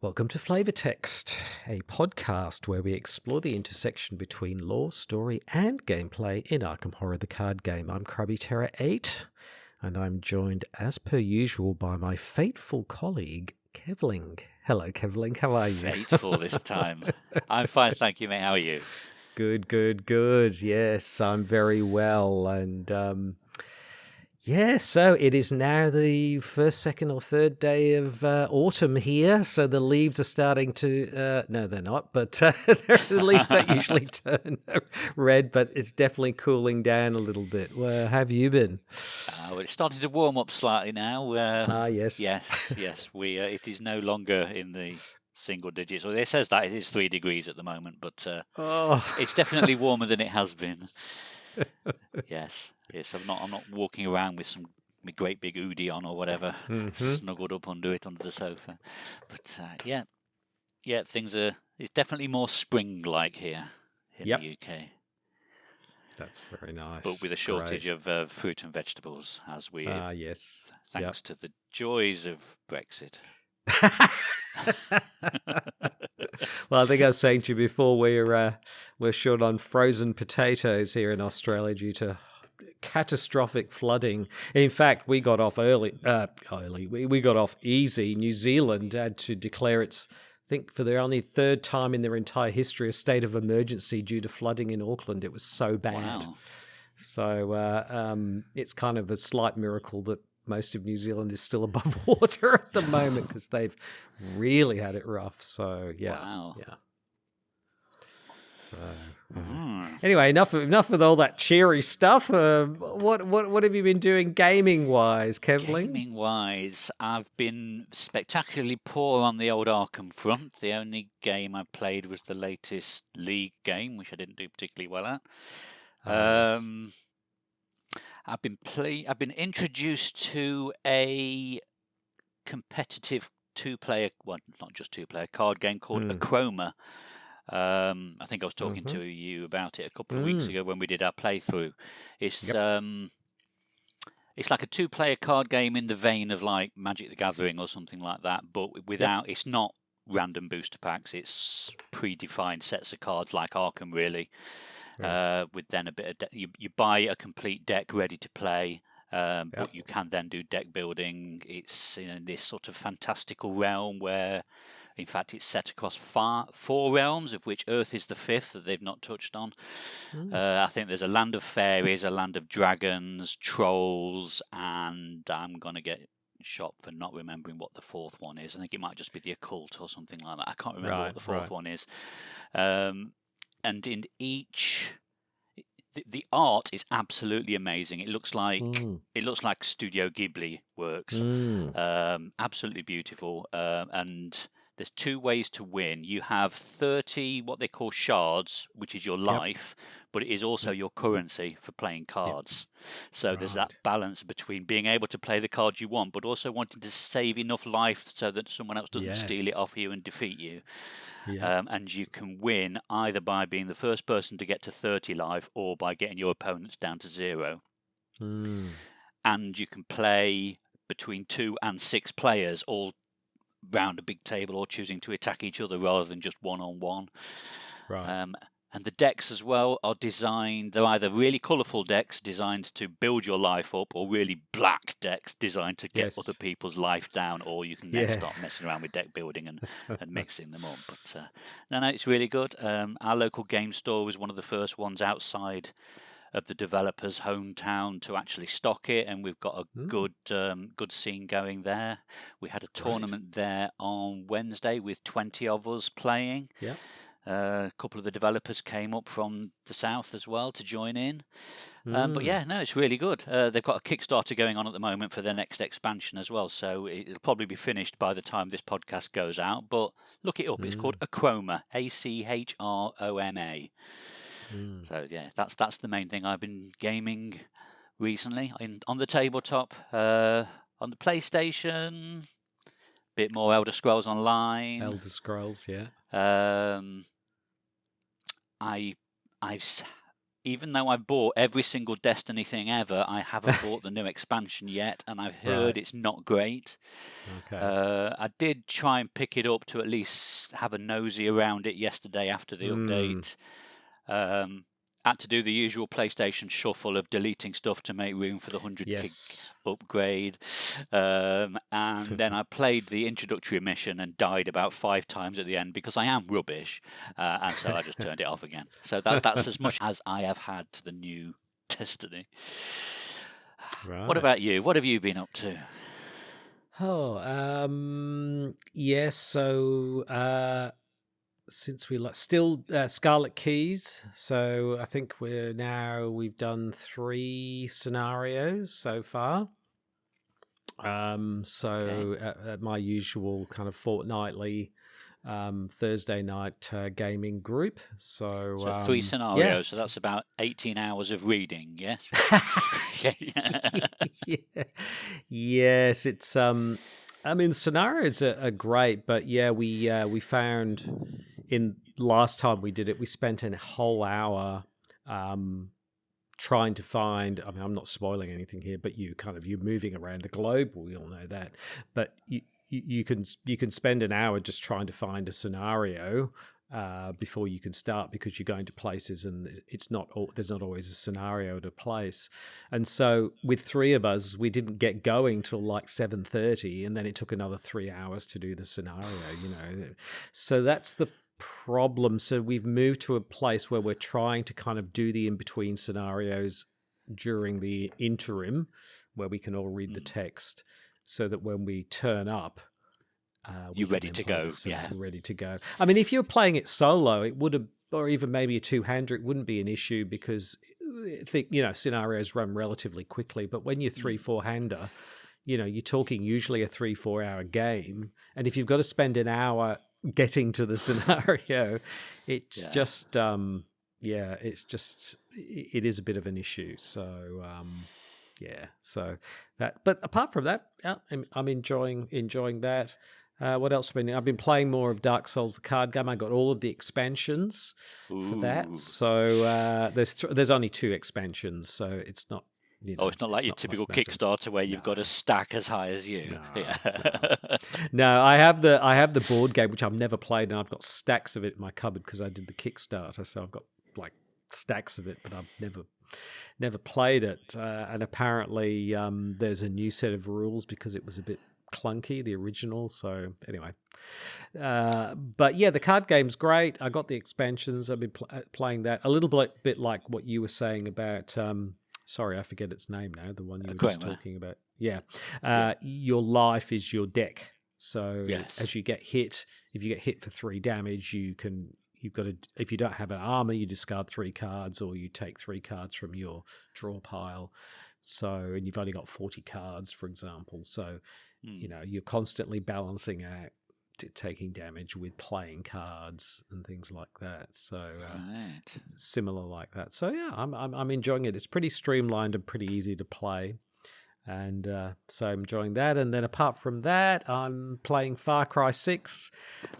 Welcome to Flavor Text, a podcast where we explore the intersection between lore, story, and gameplay in Arkham Horror the card game. I'm CrabbyTerror8, and I'm joined, as per usual, by my fateful colleague, Kevling. Hello, Kevling. How are you? Fateful this time. I'm fine, thank you, mate. How are you? Good. Yes, I'm very well. And so it is now the first, second, or third day of autumn here. So the leaves are starting to, no, they're not, but the leaves don't usually turn red, but it's definitely cooling down a little bit. Where have you been? Well, it's starting to warm up slightly now. Yes. Yes. It is no longer in the single digits. Well, it says that it is 3 degrees at the moment, but it's definitely warmer than it has been. Yes. I'm not walking around with my great big hoodie on or whatever, snuggled up under the sofa. But things are. It's definitely more spring-like here in the UK. That's very nice. But with a shortage of fruit and vegetables, as we thanks to the joys of Brexit. Well, I think I was saying to you before, we're short on frozen potatoes here in Australia due to catastrophic flooding. In fact, we got off early. We got off easy. New Zealand had to declare its, I think, for the only third time in their entire history, a state of emergency due to flooding in Auckland. It was so bad. Wow. So it's kind of a slight miracle that most of New Zealand is still above water at the moment because they've really had it rough. So Wow. So anyway, enough with all that cheery stuff. What have you been doing gaming wise, Kevling? Gaming wise, I've been spectacularly poor on the old Arkham front. The only game I played was the latest League game, which I didn't do particularly well at. Yes. I've been introduced to a competitive two-player, well, not just two-player card game called Acroma. I think I was talking to you about it a couple of weeks ago when we did our playthrough. It's like a two-player card game in the vein of like Magic the Gathering or something like that, but without. It's not random booster packs. It's predefined sets of cards like Arkham, really. With then a bit of you buy a complete deck ready to play, but you can then do deck building. It's in this sort of fantastical realm where, in fact, it's set across 4 realms, of which Earth is the 5th that they've not touched on. I think there's a land of fairies, a land of dragons, trolls, and I'm going to get shot for not remembering what the 4th one is. I think it might just be the occult or something like that. I can't remember what the 4th one is. And in each, the art is absolutely amazing. It looks like Studio Ghibli works. Absolutely beautiful. And there's 2 ways to win. You have 30 what they call shards, which is your life, but it is also your currency for playing cards. So there's that balance between being able to play the cards you want, but also wanting to save enough life so that someone else doesn't steal it off you and defeat you. And you can win either by being the first person to get to 30 life or by getting your opponents down to 0. And you can play between 2 and 6 players, all round a big table, or choosing to attack each other rather than just one-on-one. And the decks as well are designed, they're either really colourful decks designed to build your life up, or really black decks designed to get other people's life down, or you can then start messing around with deck building and mixing them up. But no, it's really good. Our local game store was one of the first ones outside of the developer's hometown to actually stock it, and we've got a good scene going there. We had a tournament there on Wednesday with 20 of us playing. A couple of the developers came up from the south as well to join in. But it's really good. They've got a Kickstarter going on at the moment for their next expansion as well, so it'll probably be finished by the time this podcast goes out. But look it up. It's called Acroma, Achroma. So that's the main thing I've been gaming recently on the tabletop, on the PlayStation. Bit more Elder Scrolls Online. Elder Scrolls, I've even though I've bought every single Destiny thing ever, I haven't bought the new expansion yet, and I've heard Right. it's not great. Okay. I did try and pick it up to at least have a nosy around it yesterday after the update. Had to do the usual PlayStation shuffle of deleting stuff to make room for the 100 gig Yes. upgrade. And then I played the introductory mission and died about 5 times at the end because I am rubbish. And so I just turned it off again. So that's as much as I have had to the new Destiny. Right. What about you? What have you been up to? Oh, yes. So since we still Scarlet Keys, so I think we've done 3 scenarios so far. So at my usual kind of fortnightly Thursday night gaming group. So 3 scenarios, so that's about 18 hours of reading, yes? Yeah. Yes, it's I mean, scenarios are great, but yeah, we found in last time we did it, we spent a whole hour trying to find. I mean, I'm not spoiling anything here, but you're moving around the globe. We all know that, but you can spend an hour just trying to find a scenario before you can start, because you're going to places and there's not always a scenario at a place. And so with 3 of us, we didn't get going till like 7:30, and then it took another 3 hours to do the scenario. So that's the problem. So we've moved to a place where we're trying to kind of do the in-between scenarios during the interim, where we can all read the text, so that when we turn up, you're ready to go. Yeah, ready to go. I mean, if you're playing it solo, it would have, or even maybe a 2-hander, it wouldn't be an issue, because I think scenarios run relatively quickly. But when you're 3-4-hander, you're talking usually a 3-4 hour game, and if you've got to spend an hour getting to the scenario, it's just it is a bit of an issue. So so that. But apart from that, I'm enjoying that. What else I've been playing more of Dark Souls, the card game. I got all of the expansions for that. So there's only 2 expansions, so it's not. It's not like your typical Kickstarter where you've got a stack as high as you. No, I have the board game, which I've never played, and I've got stacks of it in my cupboard because I did the Kickstarter. So I've got like stacks of it, but I've never played it. And apparently, there's a new set of rules because it was a bit clunky, the original. So anyway, but yeah, the card game's great. I got the expansions. I've been playing that a little bit like what you were saying about. Sorry, I forget its name now. The one you were just talking about. Yeah. Your life is your deck. So as you get hit, if you get hit for 3 damage, you've got to, if you don't have an armor, you discard 3 cards, or you take 3 cards from your draw pile. So, and you've only got 40 cards, for example. So, you're constantly balancing out taking damage with playing cards and things like that. So similar like that. So yeah, I'm enjoying it. It's pretty streamlined and pretty easy to play, and so I'm enjoying that. And then apart from that, I'm playing Far Cry 6.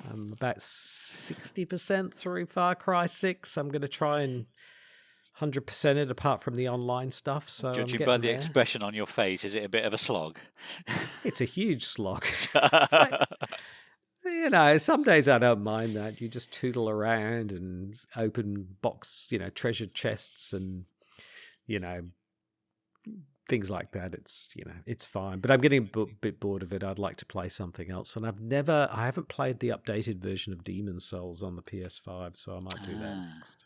I'm about 60% through Far Cry 6. I'm going to try and 100% it, apart from the online stuff. So judging by the expression on your face, is it a bit of a slog? It's a huge slog. Some days I don't mind that. You just tootle around and open treasure chests and, things like that. It's fine. But I'm getting a bit bored of it. I'd like to play something else. And I haven't played the updated version of Demon's Souls on the PS5, so I might do that next.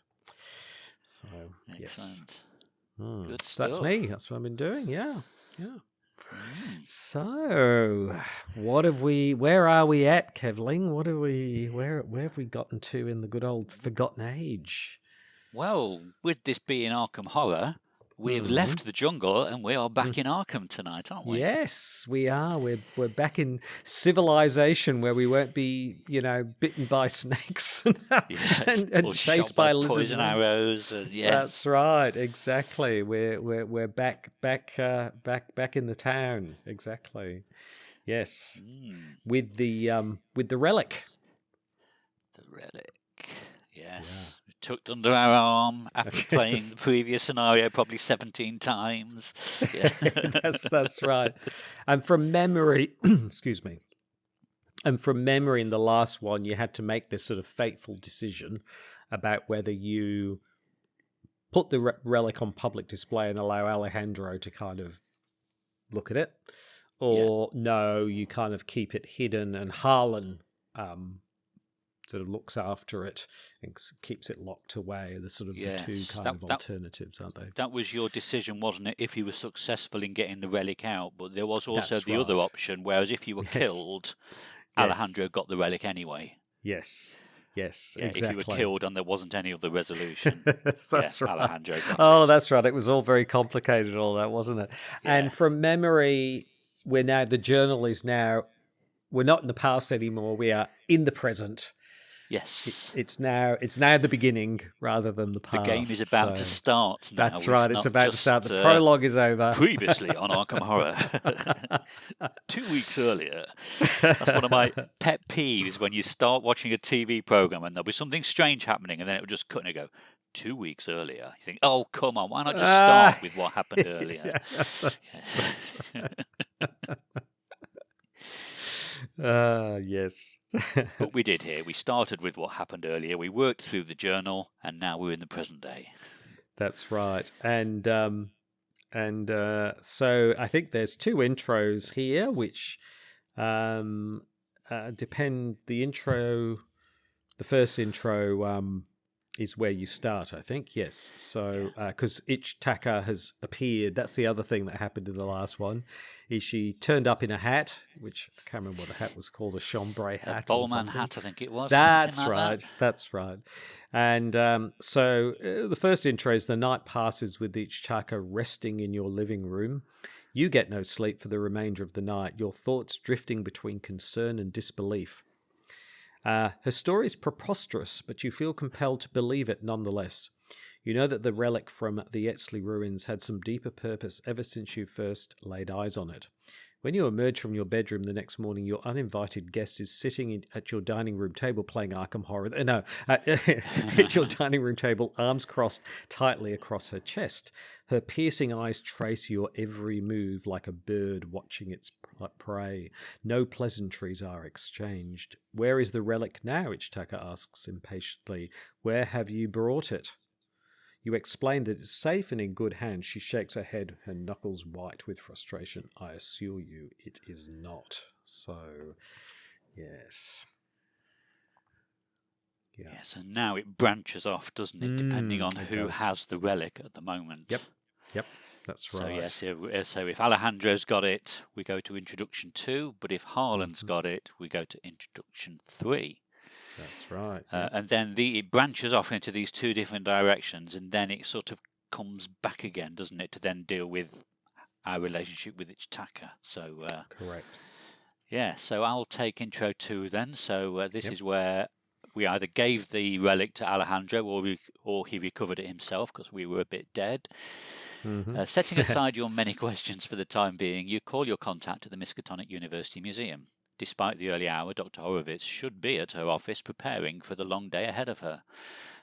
So, excellent. Yes. Good so stuff. That's me. That's what I've been doing. Yeah. So, where are we at, Kevling? Where have we gotten to in the good old forgotten age? Well, with this being Arkham Horror, we've left the jungle and we are back in Arkham tonight, aren't we? Yes, we are. We're back in civilization, where we won't be, bitten by snakes and chased by lizards. Poison arrows. That's right. Exactly. We're back in the town. Exactly. Yes. With the relic. The relic. Yes. tucked under our arm after playing the previous scenario probably 17 times. Yeah. That's right. And from memory, excuse me. And from memory, in the last one, you had to make this sort of fateful decision about whether you put the relic on public display and allow Alejandro to kind of look at it, or no, you kind of keep it hidden, and Harlan sort of looks after it and keeps it locked away. The sort of the two kind of alternatives, aren't they? That was your decision, wasn't it? If you were successful in getting the relic out, but there was also the other option, whereas if you were killed, Alejandro got the relic anyway. Yes, exactly. If you were killed and there wasn't any other resolution, that's right. Alejandro got it. That's right. It was all very complicated, all that, wasn't it? Yeah. And from memory, the journal is now, we're not in the past anymore. We are in the present. Yes. It's now the beginning rather than the past. The game is about to start now. That's right. It's about to start. The prologue is over. Previously on Arkham Horror. 2 weeks earlier. That's one of my pet peeves, when you start watching a TV program and there'll be something strange happening and then it'll just cut and it go, 2 weeks earlier. You think, oh, come on, why not just start with what happened earlier? That's right. Yes. But we did here. We started with what happened earlier. We worked through the journal, and now we're in the present day. That's right. And so I think there's 2 intros here, which depend. The first intro is where you start, I think. Yes. So because Ichitaka has appeared. That's the other thing that happened in the last one. Is she turned up in a hat, which I can't remember what the hat was called, a chambray hat, Bowman hat, I think it was. That's right. That's right. And so the first intro is: the night passes with Ichitaka resting in your living room. You get no sleep for the remainder of the night, your thoughts drifting between concern and disbelief. Her story is preposterous, but you feel compelled to believe it nonetheless. You know that the relic from the Etzley ruins had some deeper purpose ever since you first laid eyes on it. When you emerge from your bedroom the next morning, your uninvited guest is sitting at your dining room table playing Arkham Horror. At your dining room table, arms crossed tightly across her chest. Her piercing eyes trace your every move like a bird watching its prey. No pleasantries are exchanged. Where is the relic now? Ichitaka asks impatiently. Where have you brought it? You explain that it's safe and in good hands. She shakes her head, her knuckles white with frustration. I assure you it is not. So, yes. Yeah. Yes, and now it branches off, doesn't it, depending on who has the relic at the moment. Yep, that's right. So, yes, so if Alejandro's got it, we go to Introduction 2, but if Harlan's got it, we go to Introduction 3. That's right. And then it branches off into these 2 different directions, and then it sort of comes back again, doesn't it, to then deal with our relationship with Ichitaka. So correct. Yeah, so I'll take intro 2 then. So this is where we either gave the relic to Alejandro or he recovered it himself because we were a bit dead. Setting aside your many questions for the time being, you call your contact at the Miskatonic University Museum. Despite the early hour, Dr. Horowitz should be at her office preparing for the long day ahead of her.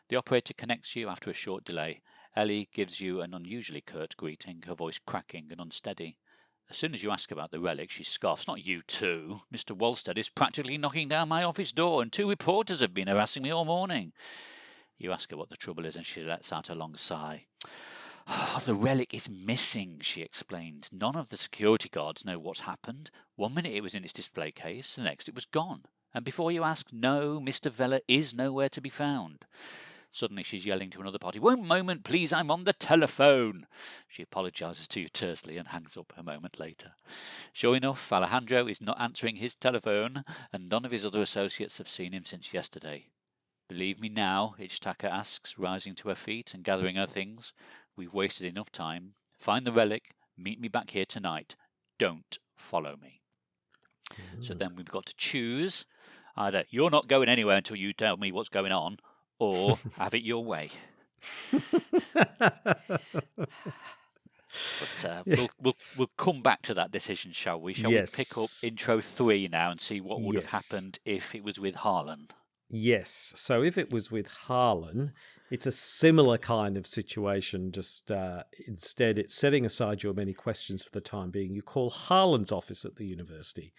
The operator connects you after a short delay. Ellie gives you an unusually curt greeting, her voice cracking and unsteady. As soon as you ask about the relic, she scoffs. Not you too. Mr. Wolstead is practically knocking down my office door, and 2 reporters have been harassing me all morning. You ask her what the trouble is, and she lets out a long sigh. Oh, the relic is missing, she explained. None of the security guards know what's happened. 1 minute it was in its display case, the next it was gone. And before you ask, no, Mr. Veller is nowhere to be found. Suddenly she's yelling to another party, "One moment, please, I'm on the telephone." She apologises to you tersely and hangs up a moment later. Sure enough, Alejandro is not answering his telephone, and none of his other associates have seen him since yesterday. Believe me now, Ichitaka asks, rising to her feet and gathering her things. We've wasted enough time. Find the relic. Meet me back here tonight. Don't follow me. So then we've got to choose. Either you're not going anywhere until you tell me what's going on, or have it your way. But we'll come back to that decision, shall we? Shall we pick up intro 3 now and see what would have happened if it was with Harlan? Yes. So if it was with Harlan, it's a similar kind of situation. Just instead, it's setting aside your many questions for the time being. You call Harlan's office at the university.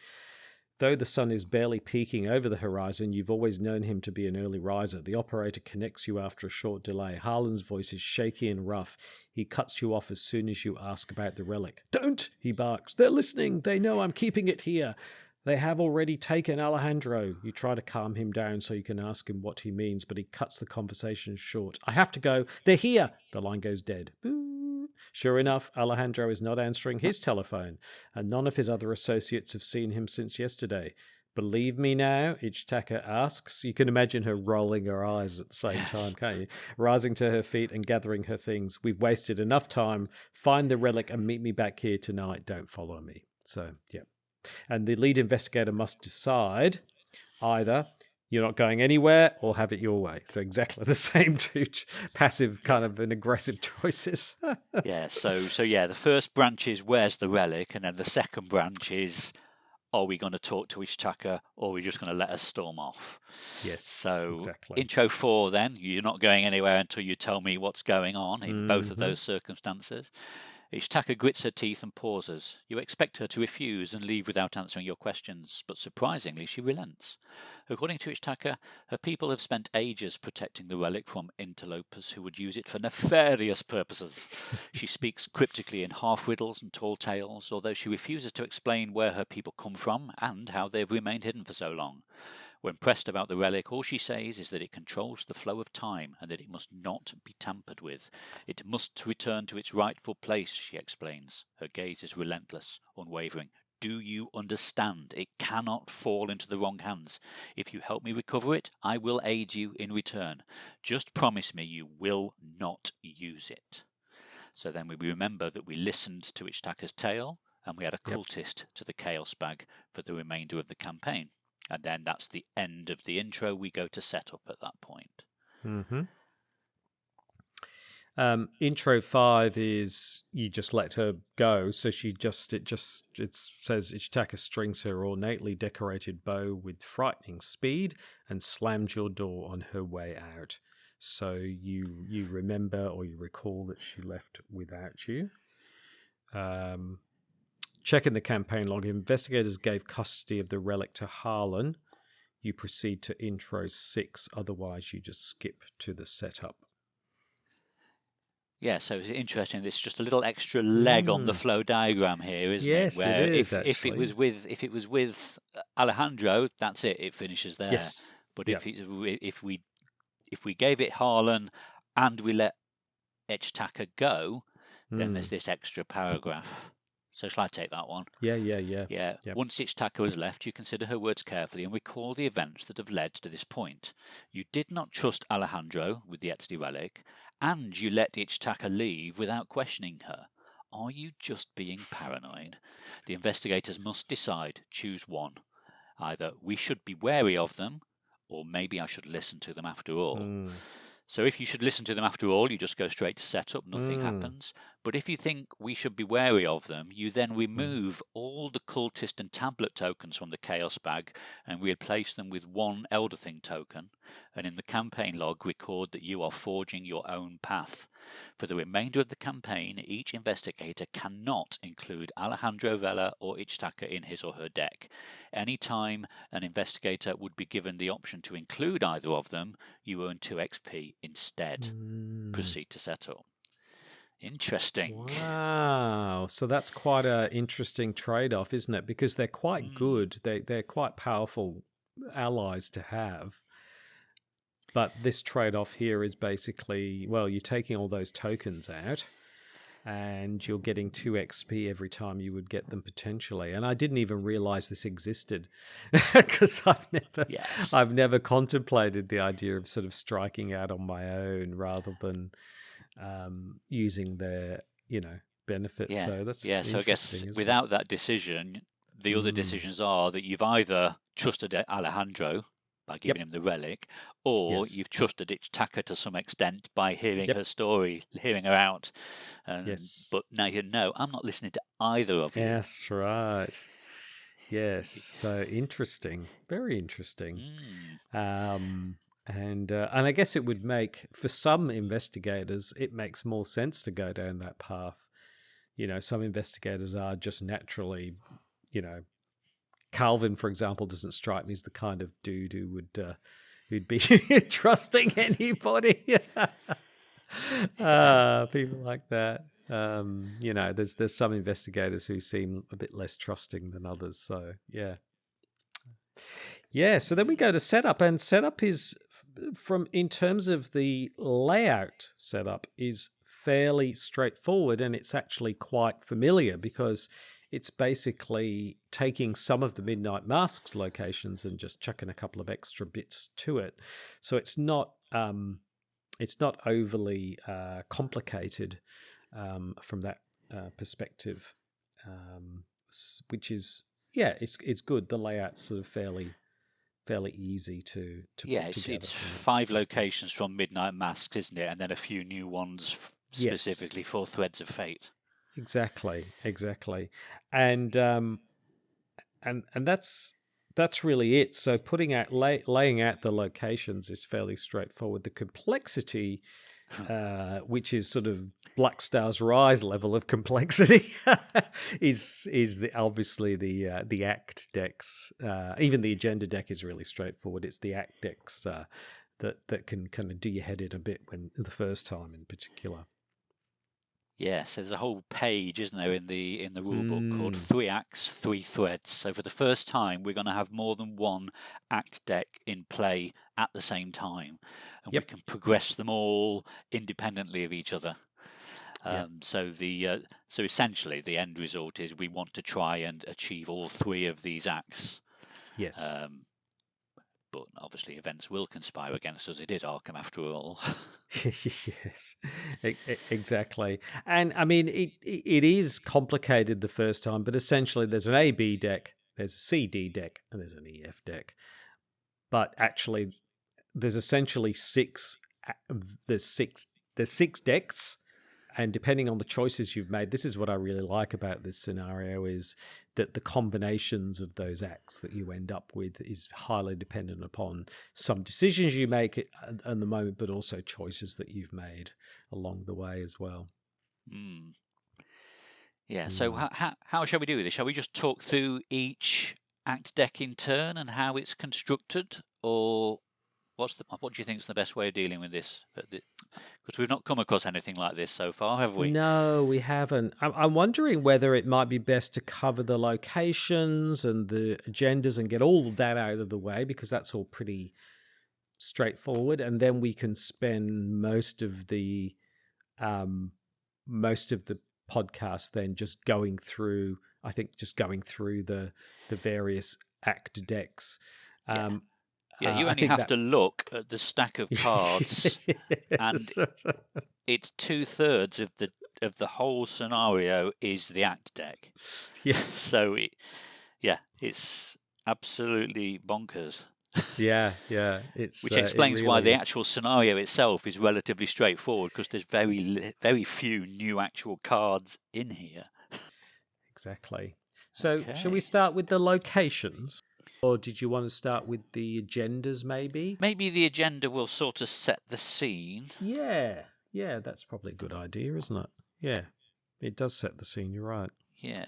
Though the sun is barely peeking over the horizon, you've always known him to be an early riser. The operator connects you after a short delay. Harlan's voice is shaky and rough. He cuts you off as soon as you ask about the relic. Don't, he barks. They're listening. They know I'm keeping it here. They have already taken Alejandro. You try to calm him down so you can ask him what he means, but he cuts the conversation short. I have to go. They're here. The line goes dead. Boo. Sure enough, Alejandro is not answering his telephone, and none of his other associates have seen him since yesterday. Believe me now? Ichitaka asks. You can imagine her rolling her eyes at the same time, can't you? Rising to her feet and gathering her things. We've wasted enough time. Find the relic and meet me back here tonight. Don't follow me. So, yeah. And the lead investigator must decide either you're not going anywhere or have it your way. So exactly the same two passive kind of and aggressive choices. Yeah, so yeah, the first branch is where's the relic, and then the second branch is are we going to talk to Ichitaka or are we just going to let us storm off? Yes, so exactly. Intro 4 then, you're not going anywhere until you tell me what's going on in both of those circumstances. Ichitaka grits her teeth and pauses. You expect her to refuse and leave without answering your questions, but surprisingly she relents. According to Ichitaka, her people have spent ages protecting the relic from interlopers who would use it for nefarious purposes. She speaks cryptically in half-riddles and tall tales, although she refuses to explain where her people come from and how they've remained hidden for so long. When pressed about the relic, all she says is that it controls the flow of time and that it must not be tampered with. It must return to its rightful place, she explains. Her gaze is relentless, unwavering. Do you understand? It cannot fall into the wrong hands. If you help me recover it, I will aid you in return. Just promise me you will not use it. So then we remember that we listened to Ichitaka's tale and we had a cultist to the Chaos Bag for the remainder of the campaign. And then that's the end of the intro. We go to set up at that point. Intro 5 is you just let her go. So it says Ichitaka strings her ornately decorated bow with frightening speed and slams your door on her way out. So you remember or you recall that she left without you. Checking the campaign log, investigators gave custody of the relic to Harlan. You proceed to intro 6, otherwise you just skip to the setup. Yeah, so it's interesting. There's just a little extra leg on the flow diagram here, isn't it? Where it is. If it was with Alejandro, that's it. It finishes there. Yes. But if we gave it Harlan and we let Ichitaka go, then there's this extra paragraph. So shall I take that one? Yeah. Yep. Once Ichitaka has left, you consider her words carefully and recall the events that have led to this point. You did not trust Alejandro with the Etzi relic, and you let Ichitaka leave without questioning her. Are you just being paranoid? The investigators must decide. Choose one. Either we should be wary of them, or maybe I should listen to them after all. So if you should listen to them after all, you just go straight to setup, nothing happens. But if you think we should be wary of them, you then remove all the cultist and tablet tokens from the Chaos Bag and replace them with one Elder Thing token, and in the campaign log record that you are forging your own path. For the remainder of the campaign, each investigator cannot include Alejandro Vela or Ichitaka in his or her deck. Any time an investigator would be given the option to include either of them, you earn 2 XP instead. Proceed to setup. Interesting. Wow. So that's quite an interesting trade-off, isn't it? Because they're quite good. They're quite powerful allies to have. But this trade-off here is basically, well, you're taking all those tokens out and you're getting 2 XP every time you would get them potentially. And I didn't even realize this existed because I've never contemplated the idea of sort of striking out on my own rather than using their, benefits. Yeah. So that's so I guess without that decision, the other decisions are that you've either trusted Alejandro by giving him the relic, or you've trusted Ichitaka to some extent by hearing her story, hearing her out. But now you know, I'm not listening to either of you. Yes, right. Yes. So interesting. Very interesting. And I guess it would make, for some investigators, it makes more sense to go down that path. Some investigators are just naturally, Calvin, for example, doesn't strike me as the kind of dude who'd be trusting anybody. People like that. There's some investigators who seem a bit less trusting than others. So yeah. So then we go to setup, and setup is in terms of the layout. Setup is fairly straightforward, and it's actually quite familiar because it's basically taking some of the Midnight Masks locations and just chucking a couple of extra bits to it. So it's not overly complicated from that perspective, which is it's good. The layout's sort of fairly easy to put together. It's 5 locations from Midnight Masks, isn't it? And then a few new ones specifically for Threads of Fate. Exactly, and that's really it. So laying out the locations is fairly straightforward. The complexity, which is sort of Black Star's Rise level of complexity, is obviously the Act decks. Even the Agenda deck is really straightforward. It's the Act decks that can kind of do your head in a bit when the first time in particular. Yeah, so there's a whole page, isn't there, in the rule book called 3 Acts, 3 Threads. So for the first time, we're going to have more than one Act deck in play at the same time, and we can progress them all independently of each other. So essentially, the end result is we want to try and achieve all 3 of these acts. Yes. But obviously, events will conspire against us. It is Arkham, after all. Yes, exactly. And I mean, it is complicated the first time, but essentially, there's an A/B deck, there's a C/D deck, and there's an EF deck. But actually, there's essentially 6. There's six decks. And depending on the choices you've made, this is what I really like about this scenario, is that the combinations of those acts that you end up with is highly dependent upon some decisions you make at the moment, but also choices that you've made along the way as well. Yeah, so how shall we do this? Shall we just talk through each act deck in turn and how it's constructed? Or what do you think is the best way of dealing with this? Because we've not come across anything like this so far, have we? No, we haven't. I'm wondering whether it might be best to cover the locations and the agendas and get all of that out of the way, because that's all pretty straightforward, and then we can spend most of the podcast then just going through the various act decks. Yeah, you only have to look at the stack of cards, and it's 2/3 of the whole scenario is the act deck. Yeah. So it's absolutely bonkers. Yeah. Which explains really why the actual scenario itself is relatively straightforward, because there's very few new actual cards in here. Exactly. So, shall we start with the locations? Or did you want to start with the agendas, maybe? Maybe the agenda will sort of set the scene. Yeah, that's probably a good idea, isn't it? Yeah, it does set the scene, you're right. Yeah.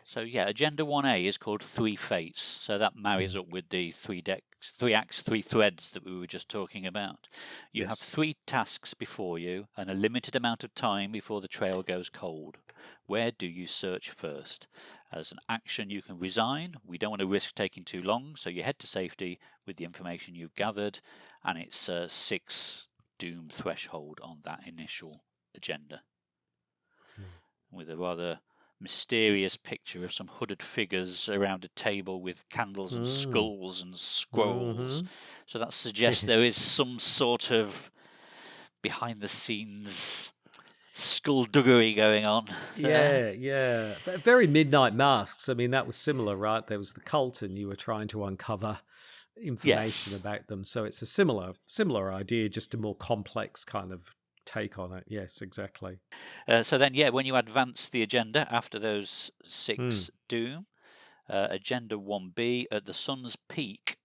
So, Agenda 1A is called 3 Fates. So that marries up with the 3 decks, 3 acts, 3 threads that we were just talking about. You have 3 tasks before you and a limited amount of time before the trail goes cold. Where do you search first? As an action, you can resign. We don't want to risk taking too long, so you head to safety with the information you've gathered, and it's a 6 doom threshold on that initial agenda. With a rather mysterious picture of some hooded figures around a table with candles and skulls and scrolls. So that suggests there is some sort of behind-the-scenes skullduggery going on. Yeah. Very Midnight Masks. I mean, that was similar, right? There was the cult, and you were trying to uncover information about them. So it's a similar idea, just a more complex kind of take on it. Yes, exactly. So then, when you advance the agenda after those 6 doom, Agenda 1B, at the sun's peak.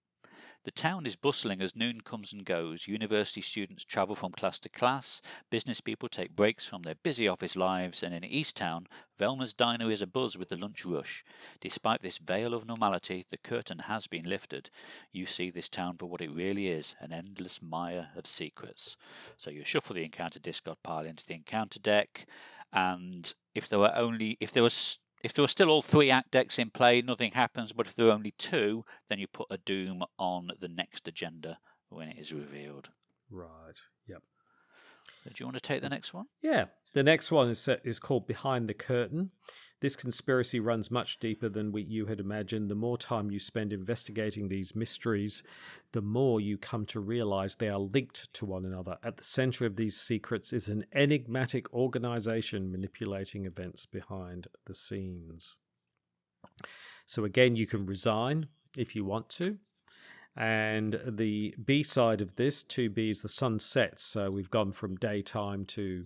The town is bustling as noon comes and goes. University students travel from class to class. Business people take breaks from their busy office lives. And in East Town, Velma's diner is abuzz with the lunch rush. Despite this veil of normality, the curtain has been lifted. You see this town for what it really is, an endless mire of secrets. So you shuffle the encounter discard pile into the encounter deck. And if there were still all 3 act decks in play, nothing happens. But if there are only 2, then you put a doom on the next agenda when it is revealed. Right. Yep. So do you want to take the next one? Yeah. The next one is called Behind the Curtain. This conspiracy runs much deeper than you had imagined. The more time you spend investigating these mysteries, the more you come to realize they are linked to one another. At the center of these secrets is an enigmatic organization manipulating events behind the scenes. So again, you can resign if you want to. And the B side of this, 2B, is the sun sets. So we've gone from daytime to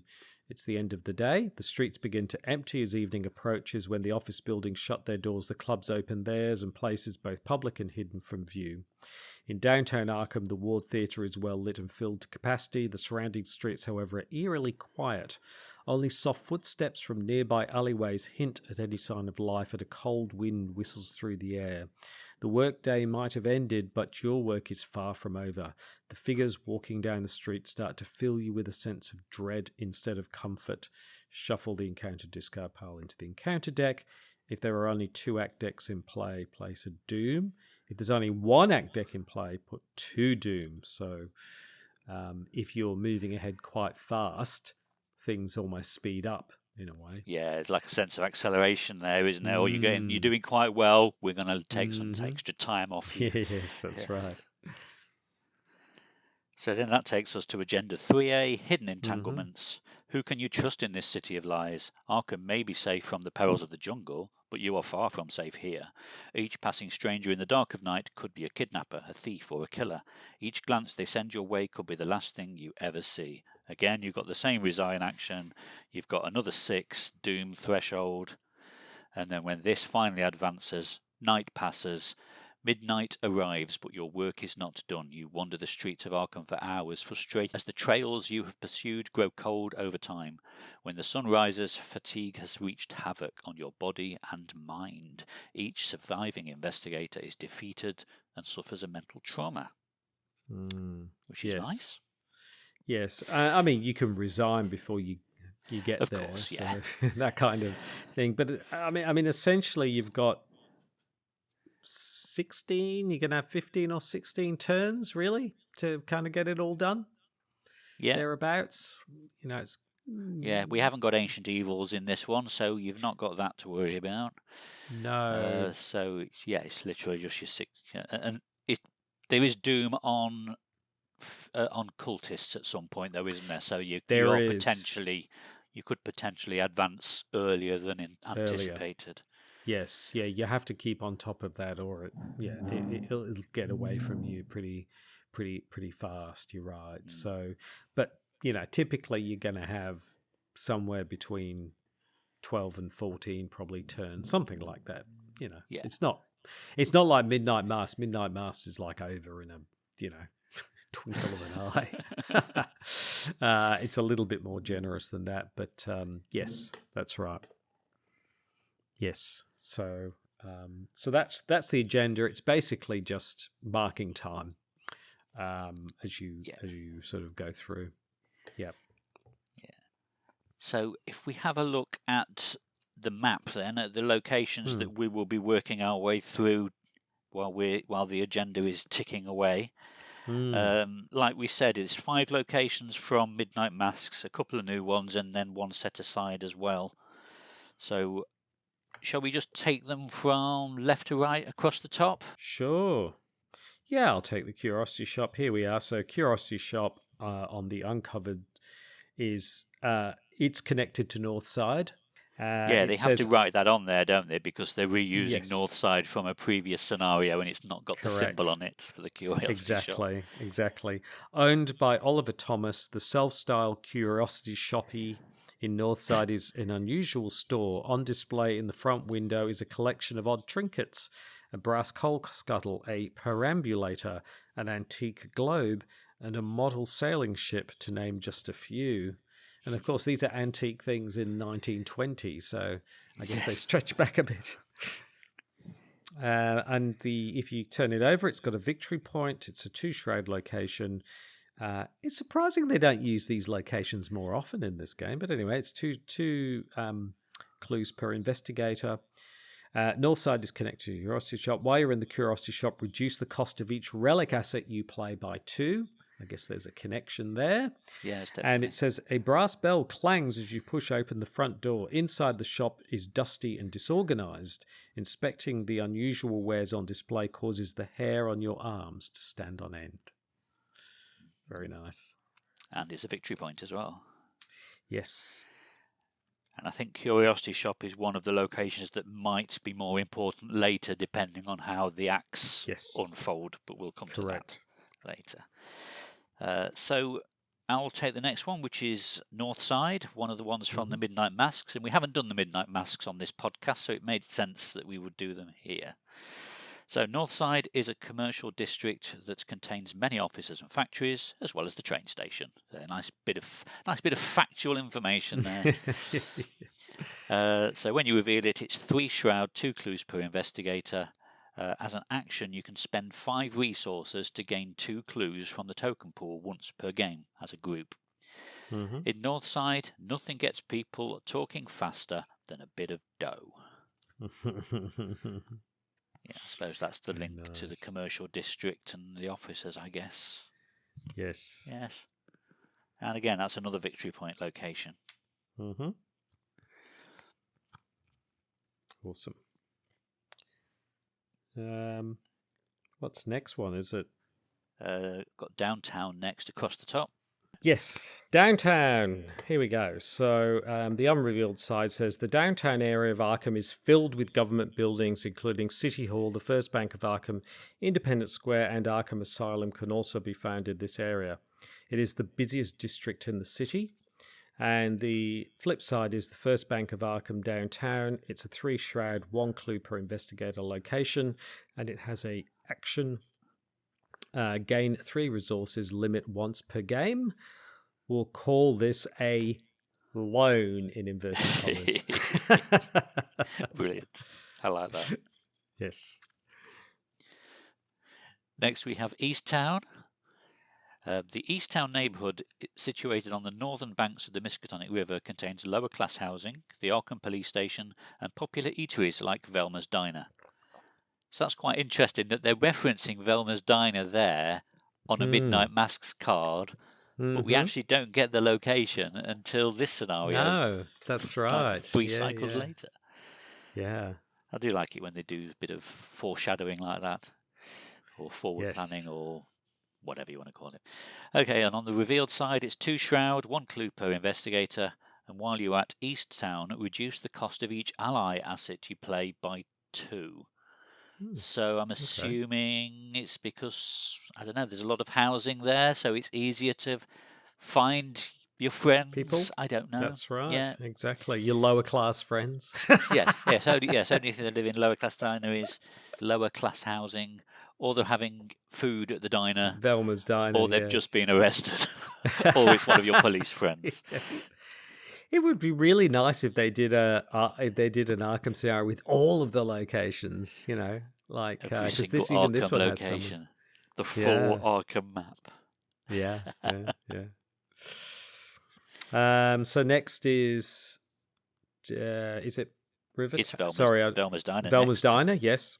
it's the end of the day. The streets begin to empty as evening approaches. When the office buildings shut their doors, the clubs open theirs, and places both public and hidden from view. In downtown Arkham, the Ward Theatre is well lit and filled to capacity. The surrounding streets, however, are eerily quiet. Only soft footsteps from nearby alleyways hint at any sign of life, and a cold wind whistles through the air. The workday might have ended, but your work is far from over. The figures walking down the street start to fill you with a sense of dread instead of comfort. Shuffle the encounter discard pile into the encounter deck. If there are only 2 act decks in play, place a doom. If there's only 1 act deck in play, put 2 dooms. So if you're moving ahead quite fast, things almost speed up in a way. Yeah, it's like a sense of acceleration there, isn't there? Or you're doing quite well. We're going to take some extra time off you. Yes, that's right. So then that takes us to Agenda 3A, Hidden Entanglements. Who can you trust in this city of lies? Arkham may be safe from the perils of the jungle, but you are far from safe here. Each passing stranger in the dark of night could be a kidnapper, a thief, or a killer. Each glance they send your way could be the last thing you ever see. Again, you've got the same resign action. You've got another 6, doom threshold. And then when this finally advances, night passes. Midnight arrives, but your work is not done. You wander the streets of Arkham for hours, frustrated as the trails you have pursued grow cold over time. When the sun rises, fatigue has wreaked havoc on your body and mind. Each surviving investigator is defeated and suffers a mental trauma, which is nice. Yes. I mean, you can resign before you get of there. Course, yeah. So that kind of thing. But I mean, essentially, you've got 16, you're going to have 15 or 16 turns, really, to kind of get it all done. Yeah. Thereabouts. It's... Yeah, we haven't got Ancient Evils in this one, so you've not got that to worry about. No. So, it's literally just your 6. And there is Doom on cultists at some point, though, isn't there? So you could potentially advance earlier than anticipated. Yes, yeah, you have to keep on top of that, or it'll get away from you pretty fast. You're right. So, but typically you're going to have somewhere between 12 and 14 probably turns, something like that. It's not like Midnight Mass. Midnight Mass is like over in a twinkle of an eye. It's a little bit more generous than that, but yes, that's right. Yes. So that's the agenda. It's basically just marking time as you sort of go through. Yep. Yeah. So if we have a look at the map, then at the locations that we will be working our way through while the agenda is ticking away. Like we said, it's 5 locations from Midnight Masks, a couple of new ones, and then 1 set aside as well. So shall we just take them from left to right across the top? Sure. Yeah, I'll take the Curiosity Shop. Here we are. So Curiosity Shop on the Uncovered is it's connected to Northside. They have to write that on there, don't they? Because they're reusing Northside from a previous scenario, and it's not got the symbol on it for the Curiosity Shop. Exactly. Owned by Oliver Thomas, the self-styled Curiosity Shoppy in Northside is an unusual store. On display in the front window is a collection of odd trinkets, a brass coal scuttle, a perambulator, an antique globe, and a model sailing ship, to name just a few. And of course, these are antique things in 1920, so I guess they stretch back a bit. And if you turn it over, it's got a victory point. It's a 2-shroud location. It's surprising they don't use these locations more often in this game. But anyway, it's two clues per investigator. Northside is connected to the Curiosity Shop. While you're in the Curiosity Shop, reduce the cost of each relic asset you play by 2. I guess there's a connection there. Yes, definitely. And it says, a brass bell clangs as you push open the front door. Inside the shop is dusty and disorganized. Inspecting the unusual wares on display causes the hair on your arms to stand on end. Very nice. And it's a victory point as well. Yes. And I think Curiosity Shop is one of the locations that might be more important later, depending on how the acts unfold. But we'll come to that later. So I'll take the next one, which is Northside, one of the ones from the Midnight Masks. And we haven't done the Midnight Masks on this podcast, so it made sense that we would do them here. So Northside is a commercial district that contains many offices and factories, as well as the train station. So a nice bit of factual information there. So when you reveal it, it's 3 shroud, 2 clues per investigator. As an action, you can spend 5 resources to gain 2 clues from the token pool once per game as a group. In Northside, nothing gets people talking faster than a bit of dough. Yeah, I suppose that's the link to the commercial district and the officers, I guess. Yes. Yes. And again, that's another victory point location. Awesome. What's next one? Is it? Got downtown next across the top. Yes, downtown. Here we go. So the unrevealed side says the downtown area of Arkham is filled with government buildings, including City Hall, the First Bank of Arkham, Independence Square, and Arkham Asylum can also be found in this area. It is the busiest district in the city. And the flip side is the First Bank of Arkham downtown. It's a 3-shroud, 1 clue per investigator location, and it has a action. Gain 3 resources, limit once per game. We'll call this a loan in inverted commas. Brilliant. I like that. Yes. Next we have East Town. The East Town neighbourhood, situated on the northern banks of the Miskatonic River, contains lower-class housing, the Arkham Police Station, and popular eateries like Velma's Diner. So that's quite interesting that they're referencing Velma's Diner there on a Midnight Masks card, but we actually don't get the location until this scenario. No, that's right. Like 3 cycles later. Yeah. I do like it when they do a bit of foreshadowing like that, or forward planning, or whatever you want to call it. Okay, and on the revealed side, it's 2 shroud, 1 clue per investigator, and while you're at East Town, reduce the cost of each ally asset you play by 2. So I'm assuming it's because, I don't know, there's a lot of housing there, so it's easier to find your friends. People? I don't know. That's right. Yeah. Exactly. Your lower class friends. So only thing that live in lower class diner is lower class housing, or they're having food at the diner. Velma's Diner. Or they've just been arrested. Or it's one of your police friends. Yes. It would be really nice if they did an Arkham scenario with all of the locations, you know, like because this one location, has some. the full Arkham map. Yeah. So next is it River? It's Velma's, Velma's Diner. Velma's Diner, yes.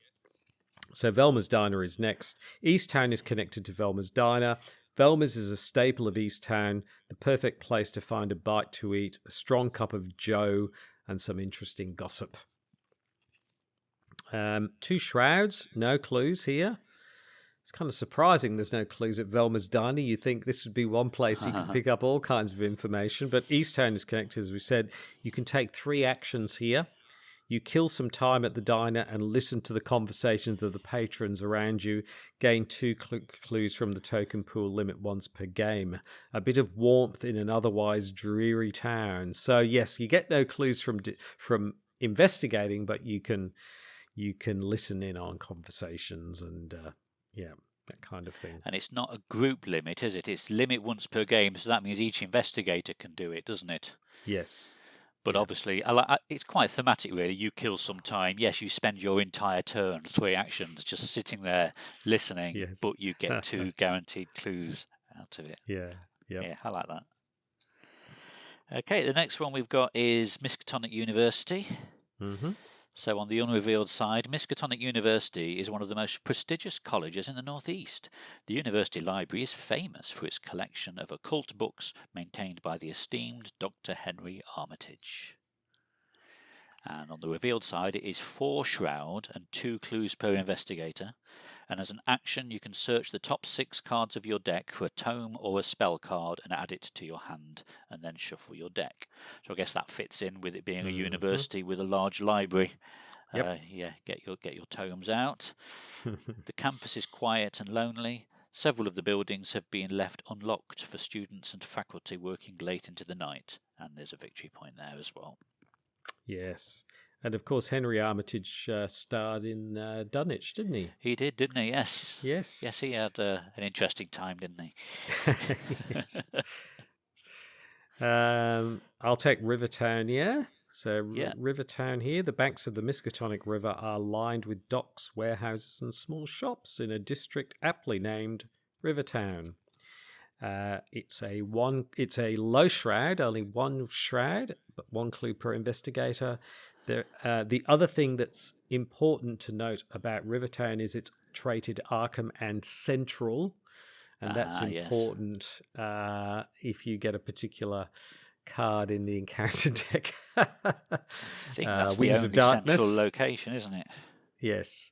So Velma's Diner is next. East Town is connected to Velma's Diner. Velma's is a staple of East Town, the perfect place to find a bite to eat, a strong cup of joe, and some interesting gossip. 2 shrouds, no clues here. It's kind of surprising there's no clues at Velma's Diner. You'd think this would be one place you can pick up all kinds of information, but East Town is connected, as we said. You can take 3 actions here. You kill some time at the diner and listen to the conversations of the patrons around you. Gain 2 clues from the token pool. Limit once per game. A bit of warmth in an otherwise dreary town. So yes, you get no clues from investigating, but you can listen in on conversations and that kind of thing. And it's not a group limit, is it? It's limit once per game, so that means each investigator can do it, doesn't it? Yes. But obviously, it's quite thematic, really. You kill some time. Yes, you spend your entire turn, 3 actions, just sitting there listening, Yes. but you get 2 guaranteed clues out of it. Yeah. Yeah, I like that. Okay, the next one we've got is Miskatonic University. Mm-hmm. So on the unrevealed side, Miskatonic University is one of the most prestigious colleges in the Northeast. The university library is famous for its collection of occult books maintained by the esteemed Dr. Henry Armitage. And on the revealed side, it is 4 shroud and 2 clues per investigator. And as an action, you can search the top 6 cards of your deck for a tome or a spell card and add it to your hand, and then shuffle your deck. So I guess that fits in with it being a university with a large library. Yep. Get your tomes out. The campus is quiet and lonely. Several of the buildings have been left unlocked for students and faculty working late into the night, and there's a victory point there as well. Yes. And of course, Henry Armitage starred in Dunwich, didn't he? He did, didn't he? Yes. Yes. Yes, he had an interesting time, didn't he? Yes. I'll take Rivertown, yeah? So Rivertown here, the banks of the Miskatonic River are lined with docks, warehouses and small shops in a district aptly named Rivertown. It's a low shroud, only 1 shroud, but 1 clue per investigator. The other thing that's important to note about Rivertown is it's traded Arkham and Central, and that's important if you get a particular card in the encounter deck. I think that's Wings the of only Darkness. central location, isn't it? Yes.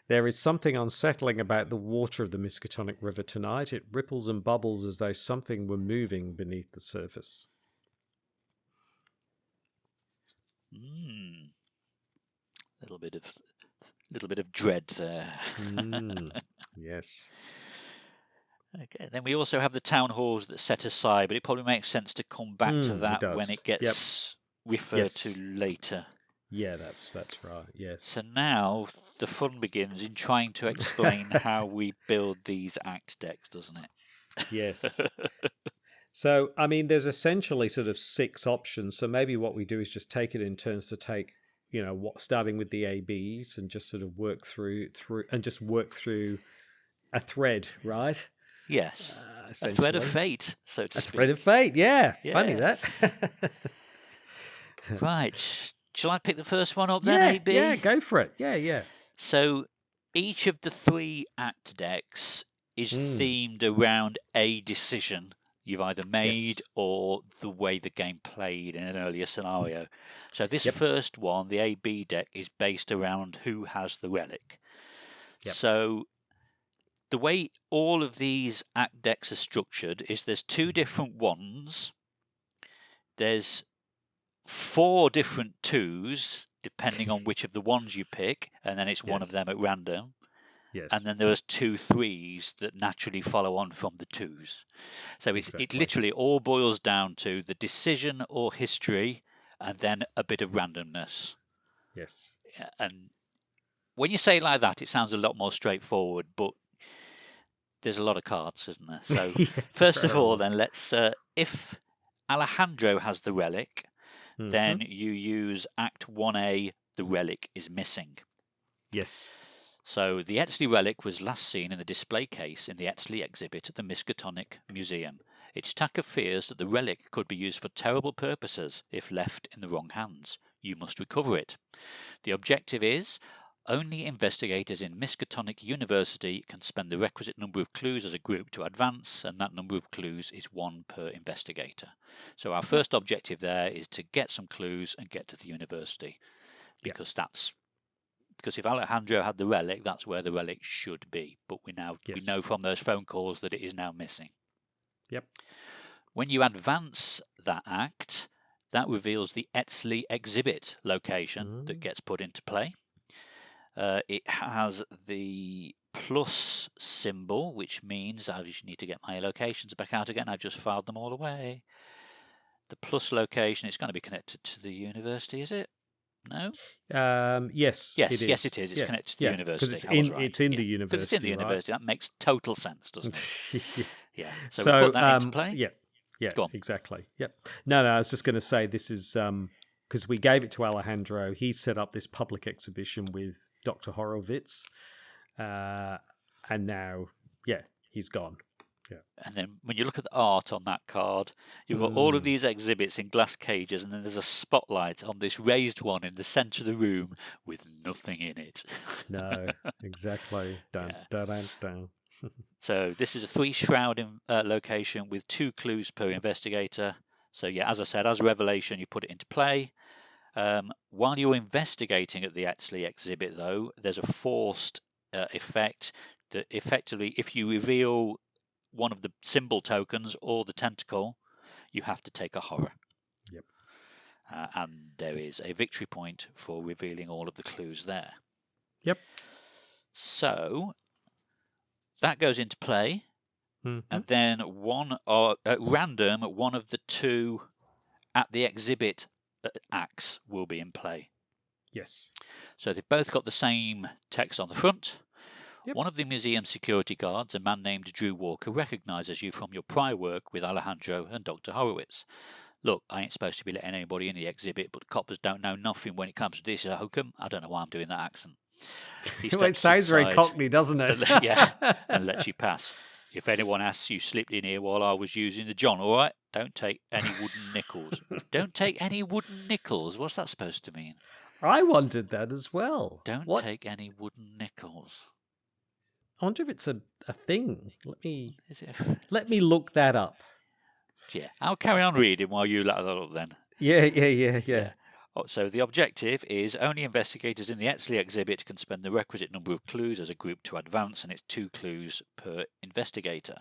There is something unsettling about the water of the Miskatonic River tonight. It ripples and bubbles as though something were moving beneath the surface. Little bit of dread there. Yes. Okay. Then we also have the town halls that set aside, but it probably makes sense to come back to that when it gets referred to later. Yeah, that's right. Yes. So now the fun begins in trying to explain how we build these act decks, doesn't it? Yes. So, I mean, there's essentially sort of 6 options. So maybe what we do is just take it in turns to take, starting with the ABs and just sort of work through a thread, right? Yes. A thread of fate, so to speak. A thread of fate, yeah. Yes. Funny that. Right. Shall I pick the first one up then, AB? Yeah, go for it. Yeah. So each of the 3 act decks is themed around a decision you've either made or the way the game played in an earlier scenario. So this first one, the AB deck, is based around who has the relic. Yep. So the way all of these act decks are structured is there's 2 different ones. There's 4 different 2s, depending on which of the ones you pick, and then it's one of them at random. Yes. And then there's 2 3s that naturally follow on from the 2s. So it literally all boils down to the decision or history, and then a bit of randomness. Yes. And when you say it like that, it sounds a lot more straightforward, but there's a lot of cards, isn't there? So first of all, then let's if Alejandro has the relic, then you use Act 1A, the relic is missing. Yes. So the Etzley relic was last seen in the display case in the Etzley exhibit at the Miskatonic Museum. Ichitaka fears that the relic could be used for terrible purposes if left in the wrong hands. You must recover it. The objective is only investigators in Miskatonic University can spend the requisite number of clues as a group to advance, and that number of clues is 1 per investigator. So our first objective there is to get some clues and get to the university, because because if Alejandro had the relic, that's where the relic should be. But we know from those phone calls that it is now missing. Yep. When you advance that act, that reveals the Etsley exhibit location that gets put into play. It has the plus symbol, which means I just need to get my locations back out again. I've just filed them all away. The plus location is going to be connected to the university, is it? No? Yes, Yes, it is. yes, it is. It's connected to the university. Because it's in the university. Because it's in the university. That makes total sense, doesn't it? Yeah. So we put that into play. Yeah, Go on. exactly. Yep. No, I was just going to say this is because we gave it to Alejandro. He set up this public exhibition with Dr. Horowitz, and now, he's gone. Yeah. And then when you look at the art on that card, you've got all of these exhibits in glass cages, and then there's a spotlight on this raised one in the centre of the room with nothing in it. No, exactly. Dun, dun, dun, dun. So this is a 3-shroud location with 2 clues per investigator. So yeah, as I said, as revelation, you put it into play. While you're investigating at the Etsley exhibit, though, there's a forced effect that effectively, if you reveal one of the symbol tokens or the tentacle, you have to take a horror. Yep. And there is a victory point for revealing all of the clues there. Yep. So that goes into play, and then at random, one of the 2 at the exhibit acts will be in play. Yes. So they've both got the same text on the front. Yep. One of the museum security guards, a man named Drew Walker, recognises you from your prior work with Alejandro and Dr. Horowitz. Look, I ain't supposed to be letting anybody in the exhibit, but coppers don't know nothing when it comes to this. Hokum, I don't know why I'm doing that accent. Well, it sounds very Cockney, doesn't it? And lets you pass. If anyone asks, you slipped in here while I was using the John, all right? Don't take any wooden nickels. Don't take any wooden nickels. What's that supposed to mean? I wondered that as well. Don't take any wooden nickels. I wonder if it's a thing. Let me Is it look that up. Yeah, I'll carry on reading while you look that up then. Yeah. So the objective is only investigators in the Etsley exhibit can spend the requisite number of clues as a group to advance, and it's 2 clues per investigator.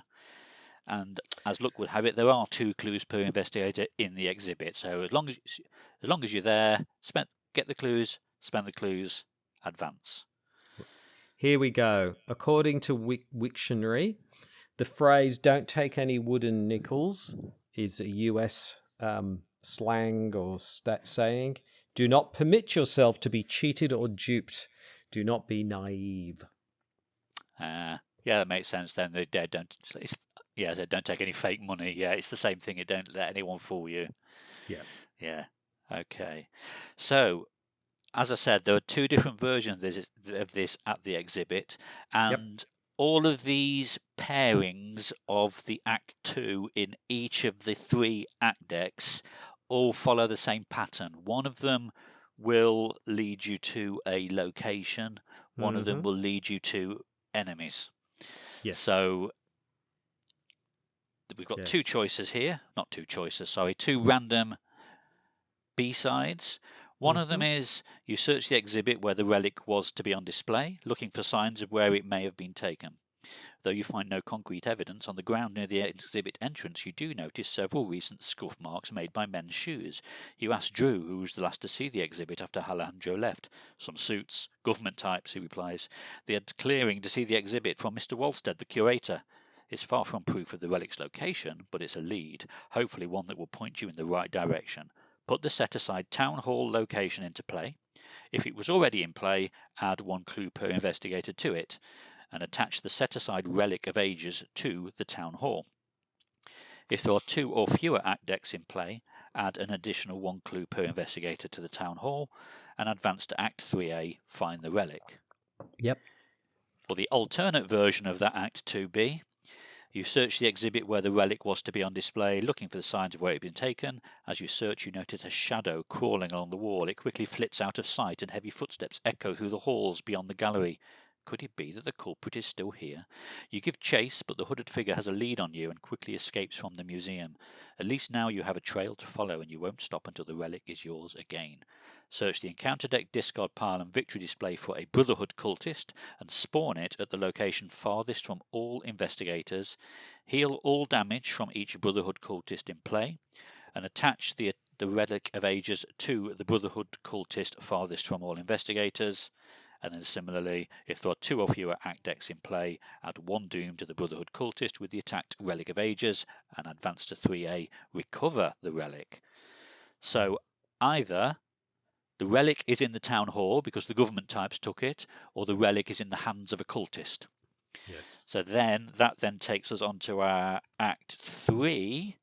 And as luck would have it, there are 2 clues per investigator in the exhibit. So as long as you're there, get the clues, spend the clues, advance. Here we go. According to Wiktionary, the phrase "don't take any wooden nickels" is a US slang or saying. Do not permit yourself to be cheated or duped. Do not be naive. Yeah, that makes sense then. They don't take any fake money. Yeah, it's the same thing. Don't let anyone fool you. Yeah. Okay. So, as I said, there are 2 different versions of this at the exhibit, and all of these pairings of the Act 2 in each of the 3 Act decks all follow the same pattern. One of them will lead you to a location. One of them will lead you to enemies. Yes. So we've got 2 choices here. Not 2 choices, sorry. 2 random B-sides. One of them is you search the exhibit where the relic was to be on display, looking for signs of where it may have been taken. Though you find no concrete evidence, on the ground near the exhibit entrance you do notice several recent scuff marks made by men's shoes. You ask Drew, who was the last to see the exhibit after Alejandro left. Some suits, government types, he replies. They had clearing to see the exhibit from Mr. Wolstead, the curator. It's far from proof of the relic's location, but it's a lead, hopefully one that will point you in the right direction. Put the set-aside town hall location into play. If it was already in play, add 1 clue per investigator to it, and attach the set-aside relic of ages to the town hall. If there are 2 or fewer Act decks in play, add an additional 1 clue per investigator to the town hall, and advance to Act 3A, find the relic. Yep. For the alternate version of that Act 2B, you search the exhibit where the relic was to be on display, looking for the signs of where it had been taken. As you search, you notice a shadow crawling along the wall. It quickly flits out of sight, and heavy footsteps echo through the halls beyond the gallery. Could it be that the culprit is still here? You give chase, but the hooded figure has a lead on you and quickly escapes from the museum. At least now you have a trail to follow, and you won't stop until the relic is yours again. Search the encounter deck, discard pile, and victory display for a Brotherhood cultist, and spawn it at the location farthest from all investigators. Heal all damage from each Brotherhood cultist in play, and attach the the Relic of Ages to the Brotherhood cultist farthest from all investigators. And then similarly, if there are 2 or fewer act decks in play, add 1 doom to the Brotherhood cultist with the attacked Relic of Ages and advance to 3A, recover the relic. So either the relic is in the town hall because the government types took it, or the relic is in the hands of a cultist. Yes. So then that takes us on to our Act 3,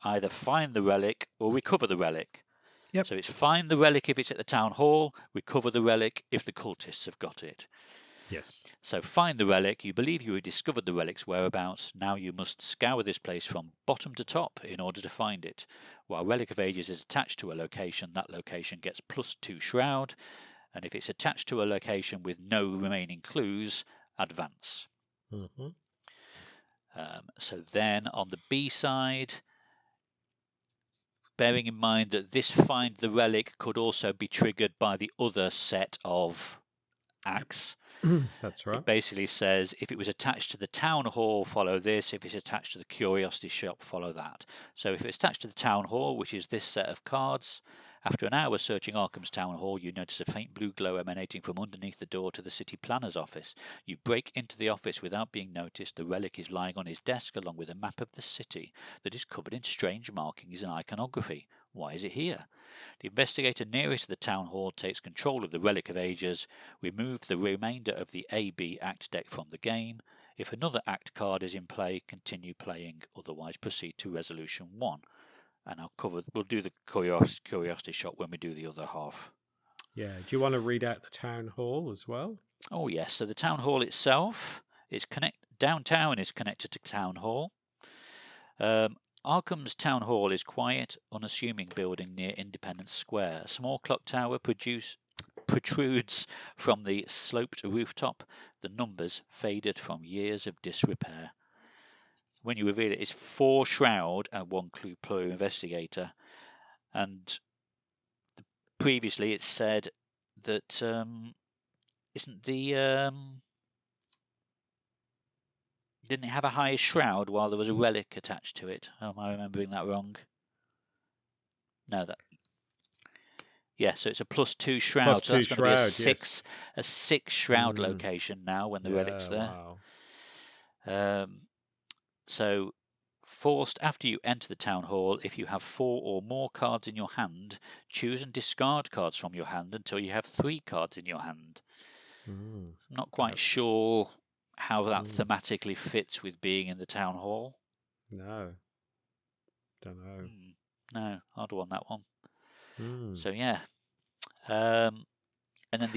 either find the relic or recover the relic. Yep. So it's find the relic if it's at the town hall, recover the relic if the cultists have got it. Yes. So find the relic. You believe you have discovered the relic's whereabouts. Now you must scour this place from bottom to top in order to find it. While Relic of Ages is attached to a location, that location gets +2 Shroud. And if it's attached to a location with no remaining clues, advance. Mm-hmm. So then on the B side, bearing in mind that this find the relic could also be triggered by the other set of acts. That's right. It basically says if it was attached to the town hall, follow this. If it's attached to the curiosity shop, follow that. So if it's attached to the town hall, which is this set of cards, after an hour searching Arkham's town hall, you notice a faint blue glow emanating from underneath the door to the city planner's office. You break into the office without being noticed. The relic is lying on his desk along with a map of the city that is covered in strange markings and iconography. Why is it here? The investigator nearest to the town hall takes control of the Relic of Ages, remove the remainder of the AB Act deck from the game. If another Act card is in play, continue playing, otherwise proceed to Resolution 1. And we'll do the curiosity shot when we do the other half. Yeah. Do you want to read out the town hall as well? Oh yes, so the town hall itself is downtown is connected to town hall. Arkham's town hall is quiet, unassuming building near Independence Square. A small clock tower protrudes from the sloped rooftop. The numbers faded from years of disrepair. When you reveal it, it's 4 Shroud and 1 Clue Player Investigator. And previously it said that isn't the didn't it have a higher Shroud while there was a relic attached to it? Am I remembering that wrong? No, yeah. So it's a +2 Shroud. So that's going to be a 6 Shroud location now when the relic's there. Wow. So forced after you enter the town hall, if you have 4 or more cards in your hand, choose and discard cards from your hand until you have 3 cards in your hand. I'm not quite sure how that thematically fits with being in the town hall. No. Don't know. No, hard one, that one. So yeah. And then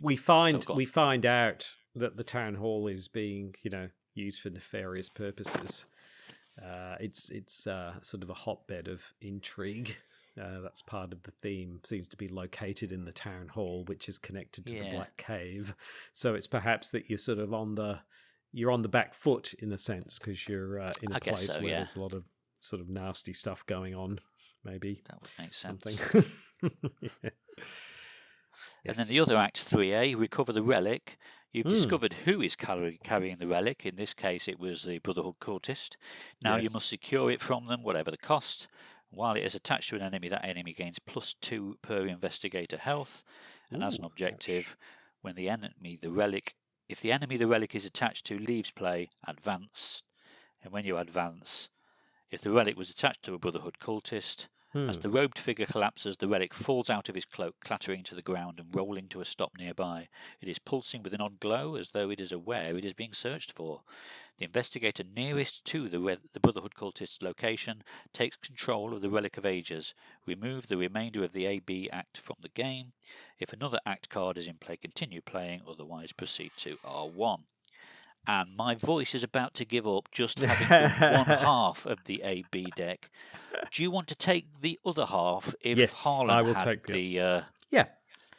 we find out that the town hall is being, used for nefarious purposes. It's sort of a hotbed of intrigue. That's part of the theme. Seems to be located in the town hall, which is connected to the Black Cave. So it's perhaps that you're sort of on the back foot in a sense because you're in a place where there's a lot of sort of nasty stuff going on. Maybe that would make sense. Yeah. Yes. And then the other Act 3A, recover the relic. You've discovered who is carrying the relic. In this case, it was the Brotherhood cultist. Now you must secure it from them, whatever the cost. While it is attached to an enemy, that enemy gains +2 per investigator health. And as an objective, when the enemy the relic is attached to leaves play, advance. And when you advance, if the relic was attached to a Brotherhood cultist, as the robed figure collapses, the relic falls out of his cloak, clattering to the ground and rolling to a stop nearby. It is pulsing with an odd glow, as though it is aware it is being searched for. The investigator nearest to the Brotherhood cultist's location takes control of the Relic of Ages. Remove the remainder of the AB Act from the game. If another Act card is in play, continue playing, otherwise proceed to R1. And my voice is about to give up just having done one half of the AB deck. Do you want to take the other half if Harlan I will had take the... Yeah,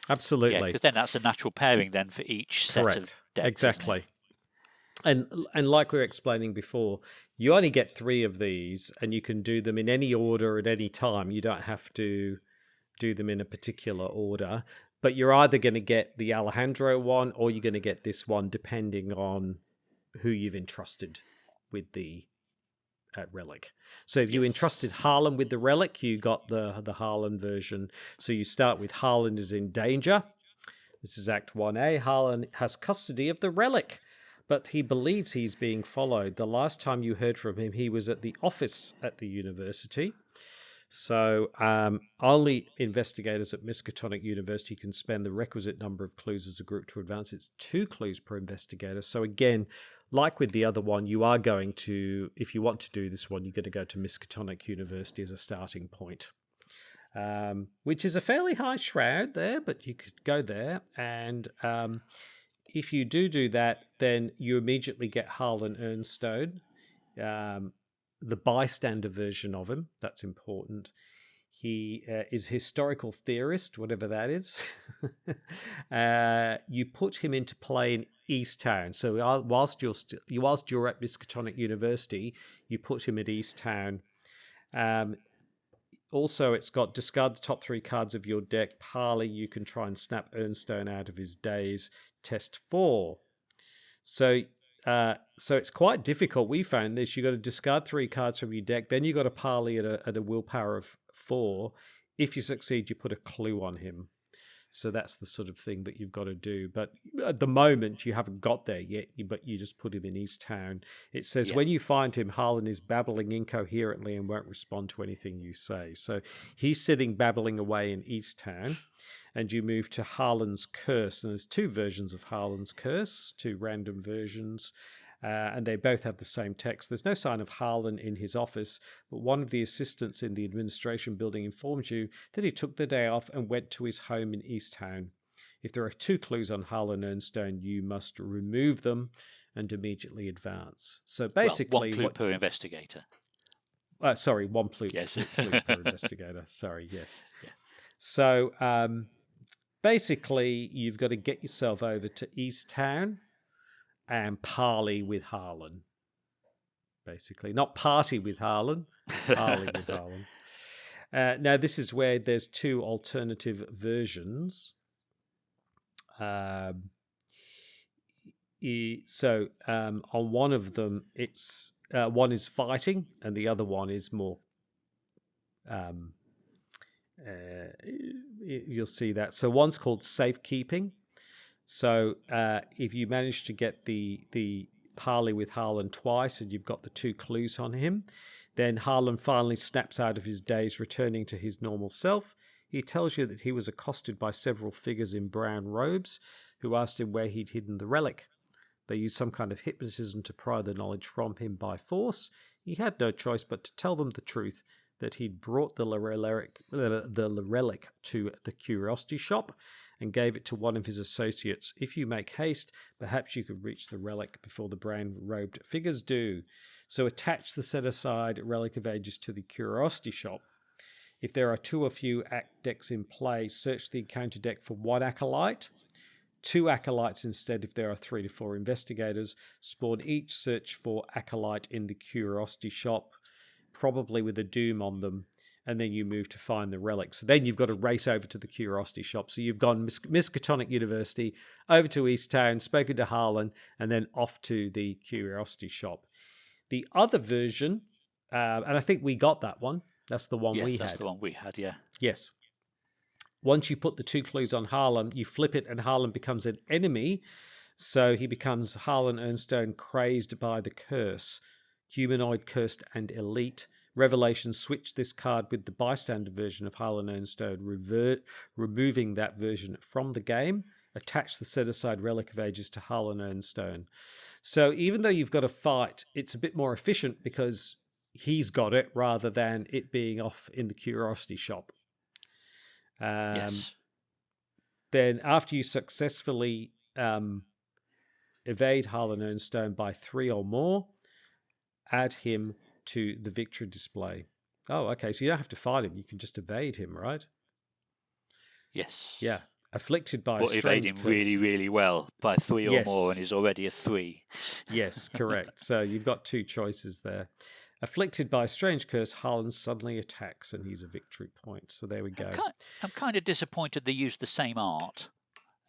absolutely. Yeah, because then that's a natural pairing then for each set of decks. Exactly. And like we were explaining before, you only get 3 of these and you can do them in any order at any time. You don't have to do them in a particular order. But you're either going to get the Alejandro one or you're going to get this one depending on who you've entrusted with the relic. So if you entrusted Harlan with the relic, you got the Harlan version. So you start with Harlan is in danger. This is Act 1A. Harlan has custody of the relic, but he believes he's being followed. The last time you heard from him, he was at the office at the university. So only investigators at Miskatonic University can spend the requisite number of clues as a group to advance. It's 2 clues per investigator. So again, like with the other one, you are going to, if you want to do this one, you're going to go to Miskatonic University as a starting point, which is a fairly high shroud there, but you could go there. And if you do that, then you immediately get Harlan Ernstone. The bystander version of him. That's important. He is a historical theorist, whatever that is. You put him into play in East Town. So whilst you're at Miskatonic University, you put him at East Town. Also, it's got discard the top 3 cards of your deck. Parley, you can try and snap Ernstone out of his daze. Test 4. So it's quite difficult. We found this. You got to discard 3 cards from your deck. Then you got to parley at a willpower of 4. If you succeed, you put a clue on him. So that's the sort of thing that you've got to do. But at the moment, you haven't got there yet, but you just put him in East Town. It says when you find him, Harlan is babbling incoherently and won't respond to anything you say. So he's sitting babbling away in East Town. And you move to Harlan's Curse. And there's 2 versions of Harlan's Curse, 2 random versions. And they both have the same text. There's no sign of Harlan in his office, but one of the assistants in the administration building informs you that he took the day off and went to his home in East Town. If there are 2 clues on Harlan Ernstone, you must remove them and immediately advance. So basically... 1 clue per investigator. Sorry, 1 clue, yes. clue per investigator. Sorry, yes. Yeah. So basically, you've got to get yourself over to East Town and parley with Harlan. Basically, not party with Harlan, parley with Harlan. Now, this is where there's 2 alternative versions. On one of them, it's one is fighting, and the other one is more. You'll see that. So one's called safekeeping. So if you manage to get the parley with Harlan twice and you've got the 2 clues on him, then Harlan finally snaps out of his daze, returning to his normal self. He tells you that he was accosted by several figures in brown robes who asked him where he'd hidden the relic. They used some kind of hypnotism to pry the knowledge from him by force. He had no choice but to tell them the truth, that he'd brought the relic to the curiosity shop and gave it to one of his associates. If you make haste, perhaps you could reach the relic before the brown-robed figures do. So attach the set-aside Relic of Ages to the curiosity shop. If there are 2 of you decks in play, search the encounter deck for 1 acolyte. 2 acolytes instead if there are 3 to 4 investigators. Spawn each search for acolyte in the curiosity shop, probably with a doom on them, and then you move to find the relic. So then you've got to race over to the curiosity shop. So you've gone Miskatonic University, over to East Town, spoken to Harlan, and then off to the curiosity shop. The other version, and I think we got that one. That's the one we had. Yes, that's the one we had, yeah. Yes. Once you put the 2 clues on Harlan, you flip it and Harlan becomes an enemy. So he becomes Harlan Ernstone, crazed by the curse. Humanoid, cursed, and elite. Revelation switched this card with the bystander version of Harlan Ernstone, removing that version from the game. Attach the set-aside Relic of Ages to Harlan Ernstone. So even though you've got a fight, it's a bit more efficient because he's got it rather than it being off in the curiosity shop. Yes. Then after you successfully evade Harlan Ernstone by 3 or more, add him to the victory display. Oh, okay. So you don't have to fight him. You can just evade him, right? Yes. Yeah. Afflicted by but a strange evade him curse. really, really well by 3 or more, and he's already a 3. Yes, correct. So you've got 2 choices there. Afflicted by a strange curse, Harlan suddenly attacks, and he's a victory point. So there we go. I'm kind of disappointed they used the same art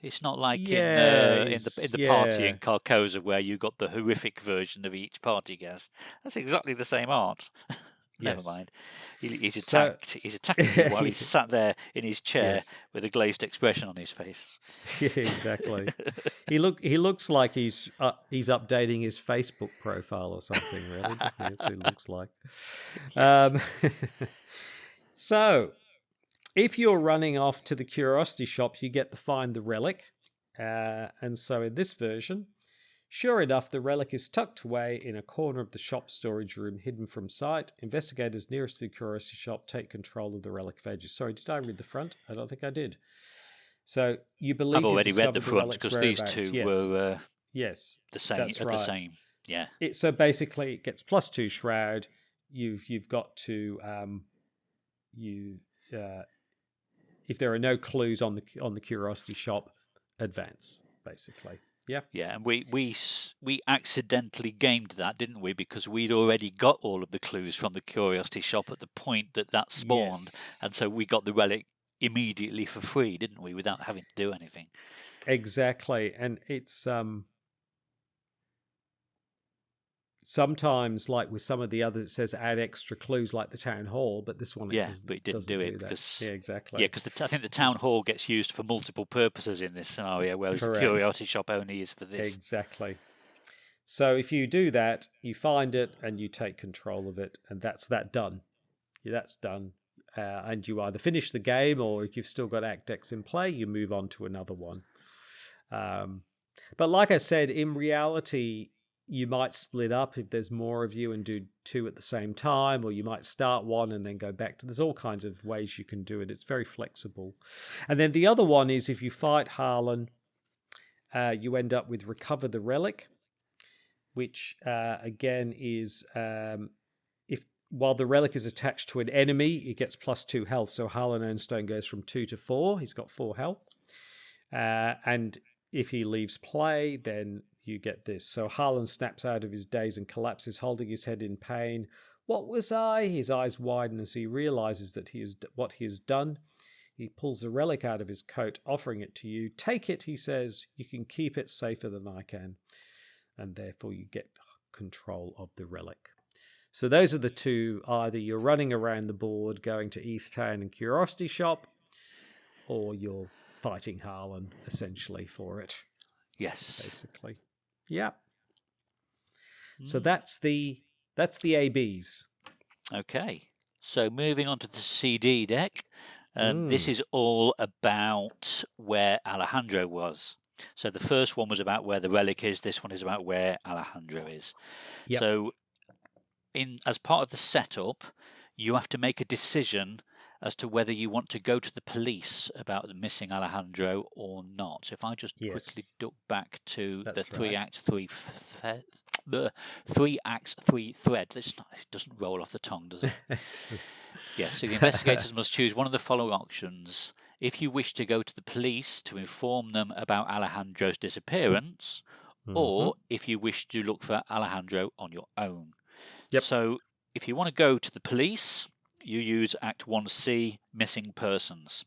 It's not like Yeah, in the party yeah. in Carcosa where you got the horrific version of each party guest. That's exactly the same art. Never Yes. mind. He's So, attacked. He's attacking you while he's sat there in his chair yes. with a glazed expression on his face. Yeah, exactly. He looks like he's updating his Facebook profile or something, really, doesn't he? That's what he looks like. Yes. Um, so, if you're running off to the curiosity shop, you get to find the relic. And so in this version, sure enough, the relic is tucked away in a corner of the shop storage room, hidden from sight. Investigators nearest the curiosity shop take control of the relic pages. Sorry, did I read the front? I don't think I did. So you believe I've already read the front relic's because these whereabouts. two Yes. were Yes, the same. that's right. The same. Yeah. So basically, it gets +2 shroud. You've got to if there are no clues on the curiosity shop, advance basically. Yeah. Yeah, and we accidentally gamed that, didn't we? Because we'd already got all of the clues from the curiosity shop at the point that spawned, Yes. and so we got the relic immediately for free, didn't we? Without having to do anything. Exactly, and it's sometimes, like with some of the others, it says add extra clues, like the town hall, but this one, but it didn't do it because yeah, exactly. Yeah, because I think the town hall gets used for multiple purposes in this scenario, whereas Correct. the curiosity shop only is for this. Exactly. So if you do that, you find it and you take control of it, and that's done. Yeah, that's done. And you either finish the game, or if you've still got Act X in play, you move on to another one. But like I said, in reality, you might split up if there's more of you and do 2 at the same time, or you might start one and then go back to. There's all kinds of ways you can do it. It's very flexible. And then the other one is, if you fight Harlan, you end up with Recover the Relic, which again is while the relic is attached to an enemy, it gets +2 health. So Harlan Earnstone goes from 2 to 4. He's got 4 health. And if he leaves play, then you get this. So Harlan snaps out of his daze and collapses, holding his head in pain. What was I? His eyes widen as he realizes that what he has done. He pulls the relic out of his coat, offering it to you. Take it, he says. You can keep it safer than I can. And therefore you get control of the relic. So those are the two. Either you're running around the board, going to East Town and Curiosity Shop, or you're fighting Harlan, essentially, for it. Yes. Basically. Yeah. So that's the ABs. Okay. So moving on to the CD deck. This is all about where Alejandro was. So the first one was about where the relic is. This one is about where Alejandro is. Yep. So as part of the setup, you have to make a decision as to whether you want to go to the police about the missing Alejandro or not. So if I just quickly duck back to the 3 Act 3 the 3 Acts 3 thread. It doesn't roll off the tongue, does it? Yeah, so the investigators must choose one of the following options. If you wish to go to the police to inform them about Alejandro's disappearance, or if you wish to look for Alejandro on your own. Yep. So if you want to go to the police, you use Act 1C, Missing Persons.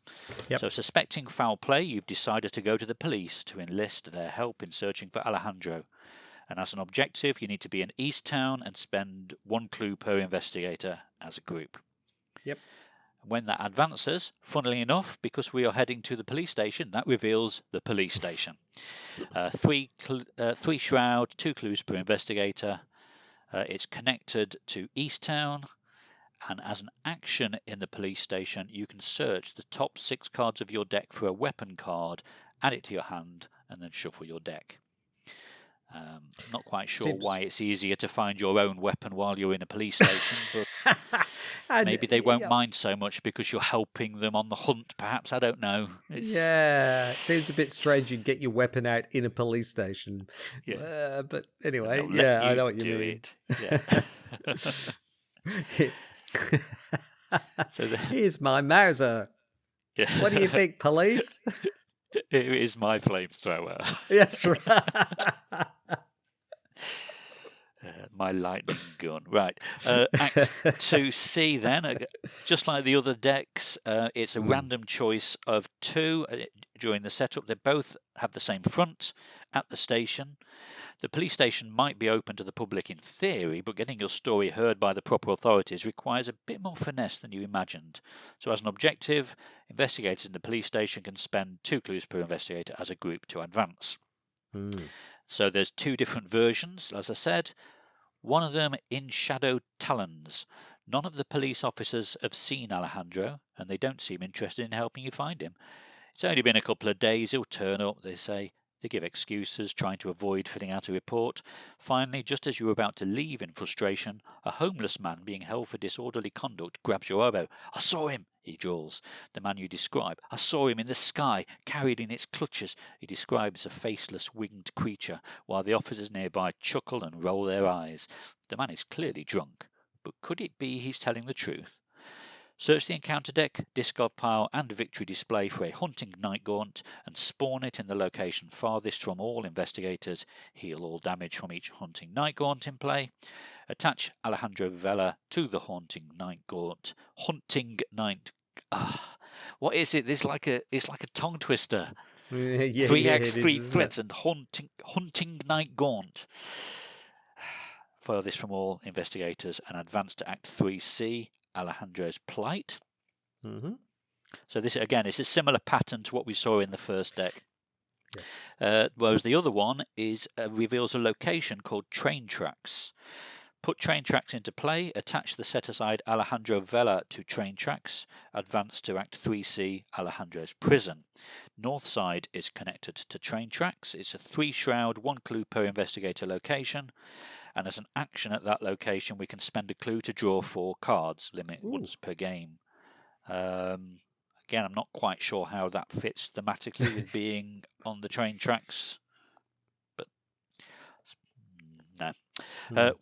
Yep. So suspecting foul play, you've decided to go to the police to enlist their help in searching for Alejandro. And as an objective, you need to be in East Town and spend 1 clue per investigator as a group. Yep. When that advances, funnily enough, because we are heading to the police station, that reveals the police station. 3 shroud, 2 clues per investigator. It's connected to East Town, and as an action in the police station, you can search the top 6 cards of your deck for a weapon card, add it to your hand, and then shuffle your deck. Not quite sure why it's easier to find your own weapon while you're in a police station, but maybe they won't mind so much because you're helping them on the hunt, perhaps. I don't know. Yeah, it seems a bit strange you'd get your weapon out in a police station. Yeah. But anyway, I know what you mean. So here's my Mauser. Yeah. What do you think, police? It is my flamethrower. That's right. My lightning gun. Right. Act 2C then. Just like the other decks, it's a random choice of 2. during the setup. They both have the same front at the station. The police station might be open to the public in theory, but getting your story heard by the proper authorities requires a bit more finesse than you imagined. So as an objective, investigators in the police station can spend 2 clues per investigator as a group to advance. So there's 2 different versions, as I said. One of them in Shadow Talons. None of the police officers have seen Alejandro, and they don't seem interested in helping you find him. It's only been a couple of days, he'll turn up, they say. They give excuses, trying to avoid filling out a report. Finally, just as you're about to leave in frustration, a homeless man being held for disorderly conduct grabs your elbow. "I saw him," he drawls. The man you describe. "I saw him in the sky, carried in its clutches." He describes a faceless winged creature, while the officers nearby chuckle and roll their eyes. The man is clearly drunk, but could it be he's telling the truth? Search the encounter deck, discard pile and victory display for a hunting night gaunt and spawn it in the location farthest from all investigators. Heal all damage from each hunting night gaunt in play. Attach Alejandro Vela to the hunting night gaunt. What is it? It's like a tongue twister. 3x, 3 threats, and hunting night gaunt. Furthest from all investigators and advance to Act 3C. Alejandro's plight. So this again is a similar pattern to what we saw in the first deck. Yes. Whereas the other one is reveals a location called train tracks. Put train tracks into play, attach the set-aside Alejandro Vela to train tracks, advance to Act 3C, Alejandro's prison. North side is connected to train tracks. It's a 3-shroud, 1 clue per investigator location. And as an action at that location, we can spend a clue to draw 4 cards, limit once per game. Again, I'm not quite sure how that fits thematically with being on the train tracks, but no.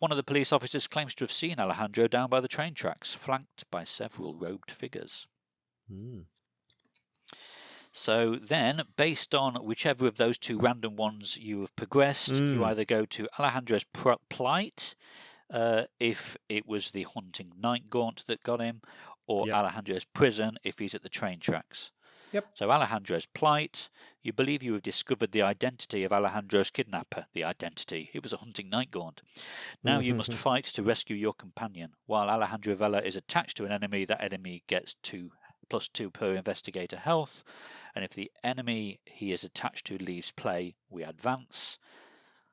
One of the police officers claims to have seen Alejandro down by the train tracks, flanked by several robed figures. So then, based on whichever of those 2 random ones you have progressed, you either go to Alejandro's plight, if it was the hunting night gaunt that got him, or Alejandro's prison if he's at the train tracks. So Alejandro's plight, you believe you have discovered the identity of Alejandro's kidnapper. The identity. It was a hunting night gaunt. Now you must fight to rescue your companion. While Alejandro Vela is attached to an enemy, that enemy gets +2 per investigator health. And if the enemy he is attached to leaves play, we advance.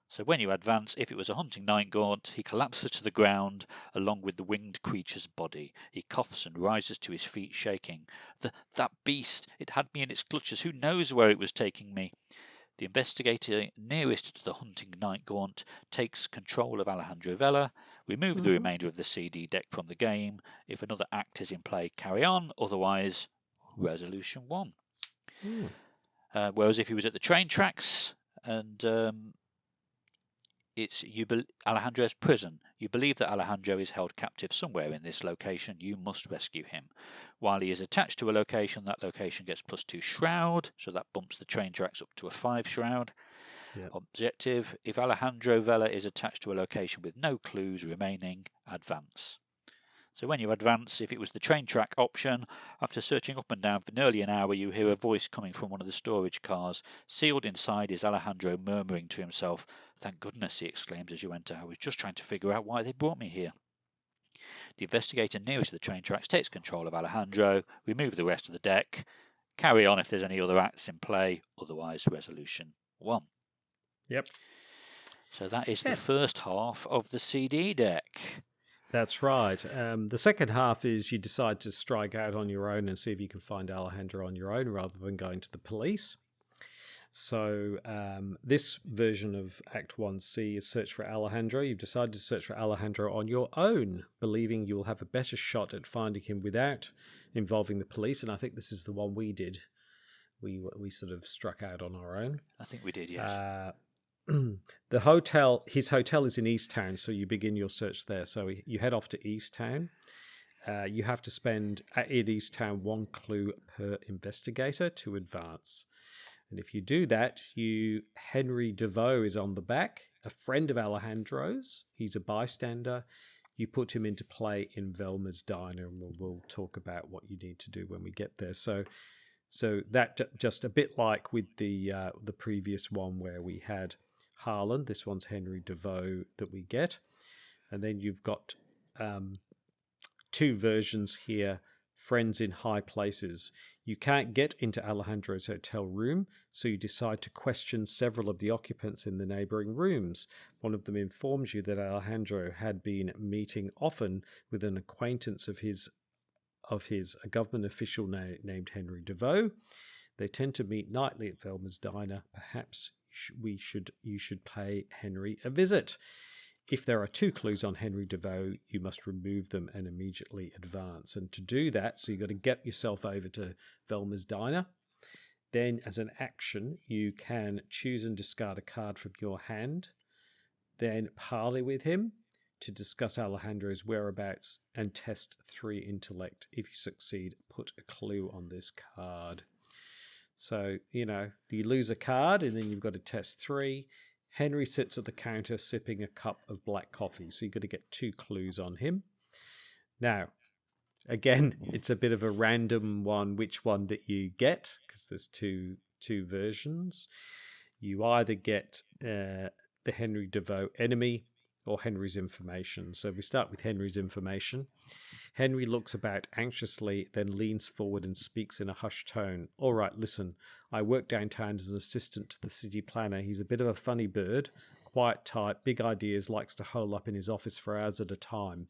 So when you advance, if it was a hunting night gaunt, he collapses to the ground along with the winged creature's body. He coughs and rises to his feet, shaking. That beast, it had me in its clutches. Who knows where it was taking me? The investigator nearest to the hunting night gaunt takes control of Alejandro Vela. Remove the remainder of the CD deck from the game. If another act is in play, carry on. Otherwise, resolution 1. Whereas if he was at the train tracks and it's Alejandro's prison. You believe that Alejandro is held captive somewhere in this location. You must rescue him. While he is attached to a location, that location gets +2 shroud, so that bumps the train tracks up to a 5 shroud. Objective, if Alejandro Vela is attached to a location with no clues remaining, advance. So when you advance, if it was the train track option, after searching up and down for nearly an hour, you hear a voice coming from one of the storage cars. Sealed inside is Alejandro murmuring to himself. "Thank goodness," he exclaims as you enter. "I was just trying to figure out why they brought me here." The investigator nearest to the train tracks takes control of Alejandro. Remove the rest of the deck. Carry on if there's any other acts in play. Otherwise, resolution 1. So that is the first half of the CD deck. That's right. The second half is you decide to strike out on your own and see if you can find Alejandro on your own rather than going to the police. So this version of Act 1C is search for Alejandro. You've decided to search for Alejandro on your own, believing you'll have a better shot at finding him without involving the police. And I think this is the one we did. We sort of struck out on our own. I think we did, yes. His hotel is in East Town, so you begin your search there. So you head off to East Town. You have to spend at East Town 1 clue per investigator to advance. And if you do that, Henry DeVoe is on the back, a friend of Alejandro's. He's a bystander. You put him into play in Velma's diner, and we'll talk about what you need to do when we get there. So So that just a bit like with the previous one where we had Harlan. This one's Henry DeVoe that we get, and then you've got two versions here. Friends in high places. You can't get into Alejandro's hotel room, so you decide to question several of the occupants in the neighboring rooms. One of them informs you that Alejandro had been meeting often with an acquaintance of his, a government official named Henry DeVoe. They tend to meet nightly at Velma's diner. Perhaps you should pay Henry a visit. If there are two clues on Henry DeVoe, you must remove them and immediately advance. And to do that, so you've got to get yourself over to Velma's diner. Then, as an action, you can choose and discard a card from your hand. Then parley with him to discuss Alejandro's whereabouts and test 3 intellect. If you succeed, put a clue on this card. So, you lose a card and then you've got to test 3. Henry sits at the counter sipping a cup of black coffee. So you've got to get 2 clues on him. Now, again, it's a bit of a random one, which one that you get, because there's two versions. You either get the Henry DeVoe enemy or Henry's information. So we start with Henry's information. Henry looks about anxiously, then leans forward and speaks in a hushed tone. All right, listen, I work downtown as an assistant to the city planner. He's a bit of a funny bird, quiet type, big ideas, likes to hole up in his office for hours at a time.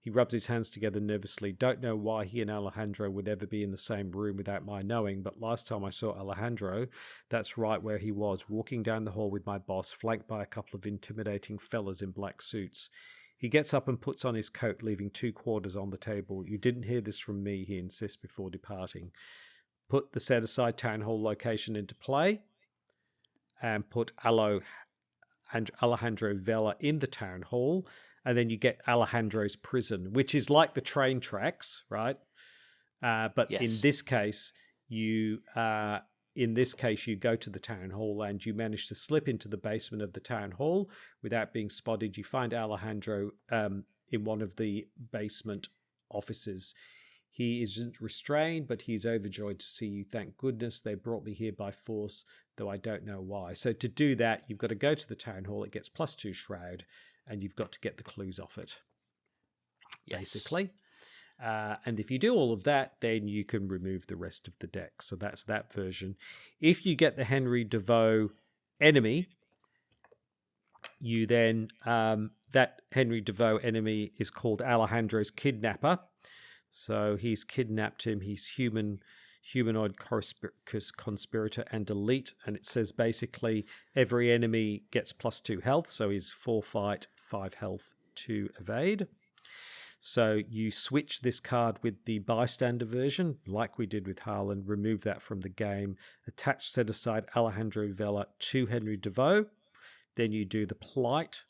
He rubs his hands together nervously. Don't know why he and Alejandro would ever be in the same room without my knowing, but last time I saw Alejandro, that's right where he was, walking down the hall with my boss, flanked by a couple of intimidating fellas in black suits. He gets up and puts on his coat, leaving 2 quarters on the table. You didn't hear this from me, he insists before departing. Put the set-aside town hall location into play and put Alejandro Vela in the town hall, and then you get Alejandro's prison, which is like the train tracks, right? But Yes. in this case, you go to the town hall and you manage to slip into the basement of the town hall without being spotted. You find Alejandro in one of the basement offices. He isn't restrained, but he's overjoyed to see you. Thank goodness they brought me here by force, though I don't know why. So to do that, you've got to go to the town hall. It gets +2 shroud, and you've got to get the clues off it, basically. And if you do all of that, then you can remove the rest of the deck. So that's that version. If you get the Henry DeVoe enemy, you then, that Henry DeVoe enemy is called Alejandro's Kidnapper. So he's kidnapped him. He's humanoid conspirator and elite. And it says basically every enemy gets +2 health. So he's 4 fight, 5 health, 2 evade. So you switch this card with the bystander version, like we did with Harlan, remove that from the game, attach, set aside Alejandro Vela to Henry DeVoe. Then you do the plight,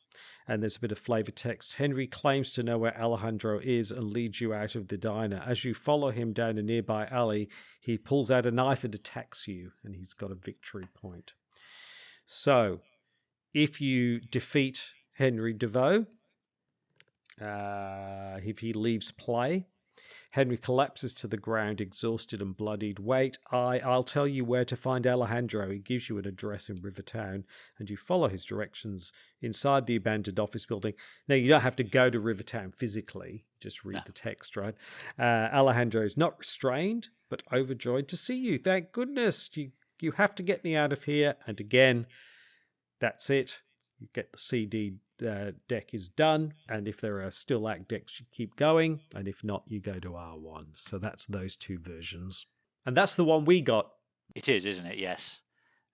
and there's a bit of flavor text. Henry claims to know where Alejandro is and leads you out of the diner. As you follow him down a nearby alley, he pulls out a knife and attacks you, and he's got a victory point. So if you defeat Henry DeVoe, if he leaves play, Henry collapses to the ground, exhausted and bloodied. Wait, I'll tell you where to find Alejandro. He gives you an address in Rivertown, and you follow his directions inside the abandoned office building. Now, you don't have to go to Rivertown physically. Just read the text, right? Alejandro is not restrained, but overjoyed to see you. Thank goodness. You have to get me out of here. And again, that's it. You get the CD deck is done, and if there are still act decks, you keep going, and if not, you go to R1. So that's those 2 versions, and that's the one we got. It is, isn't it? Yes,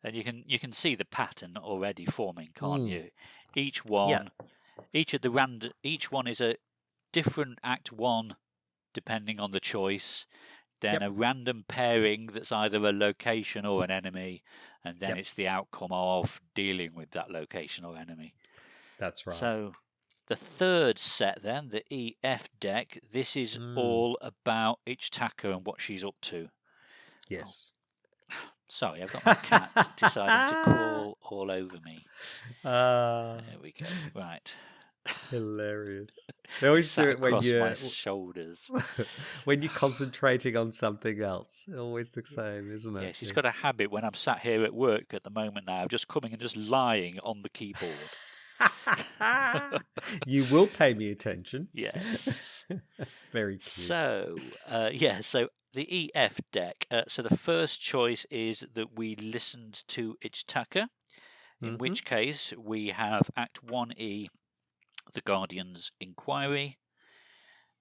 and you can see the pattern already forming, can't you? Each one, each one is a different Act 1, depending on the choice. Then a random pairing that's either a location or an enemy, and then it's the outcome of dealing with that location or enemy. That's right. So the third set then, the EF deck, this is all about Ichitaka and what she's up to. Yes. Oh, sorry, I've got my cat deciding to crawl all over me. There we go. Right. Hilarious. They always Sat do it across my shoulders. when you're concentrating on something else. Always the same, isn't it? Yes, he's got a habit when I'm sat here at work at the moment now, of just coming and just lying on the keyboard. You will pay me attention. Yes. Very cute. So, so the EF deck. So the first choice is that we listened to Ichitaka, in which case we have Act 1E, The Guardian's Inquiry,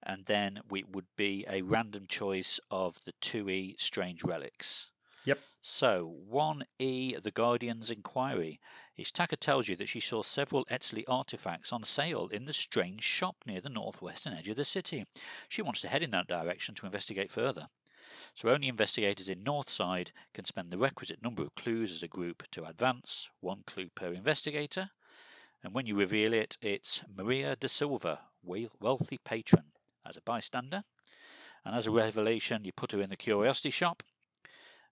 and then it would be a random choice of the 2E, Strange Relics. Yep. So, 1E, The Guardian's Inquiry. Ichitaka tells you that she saw several Etzli artifacts on sale in the strange shop near the northwestern edge of the city. She wants to head in that direction to investigate further. So only investigators in Northside can spend the requisite number of clues as a group to advance, 1 clue per investigator. And when you reveal it, it's Maria da Silva, wealthy patron, as a bystander. And as a revelation, you put her in the curiosity shop.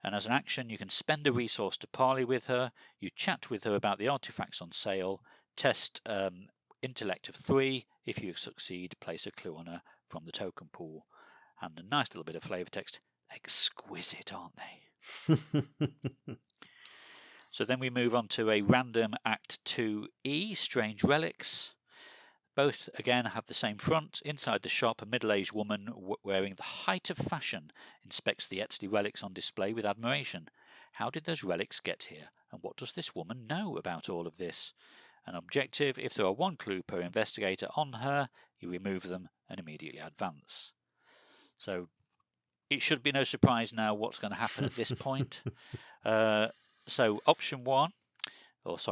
And as an action, you can spend a resource to parley with her. You chat with her about the artifacts on sale. Test intellect of 3. If you succeed, place a clue on her from the token pool. And a nice little bit of flavour text. Exquisite, aren't they? So then we move on to a random Act 2E, Strange Relics. Both, again, have the same front. Inside the shop, a middle-aged woman wearing the height of fashion inspects the Etzli relics on display with admiration. How did those relics get here? And what does this woman know about all of this? An objective, if there are 1 clue per investigator on her, you remove them and immediately advance. So it should be no surprise now what's going to happen at this point. So option 1.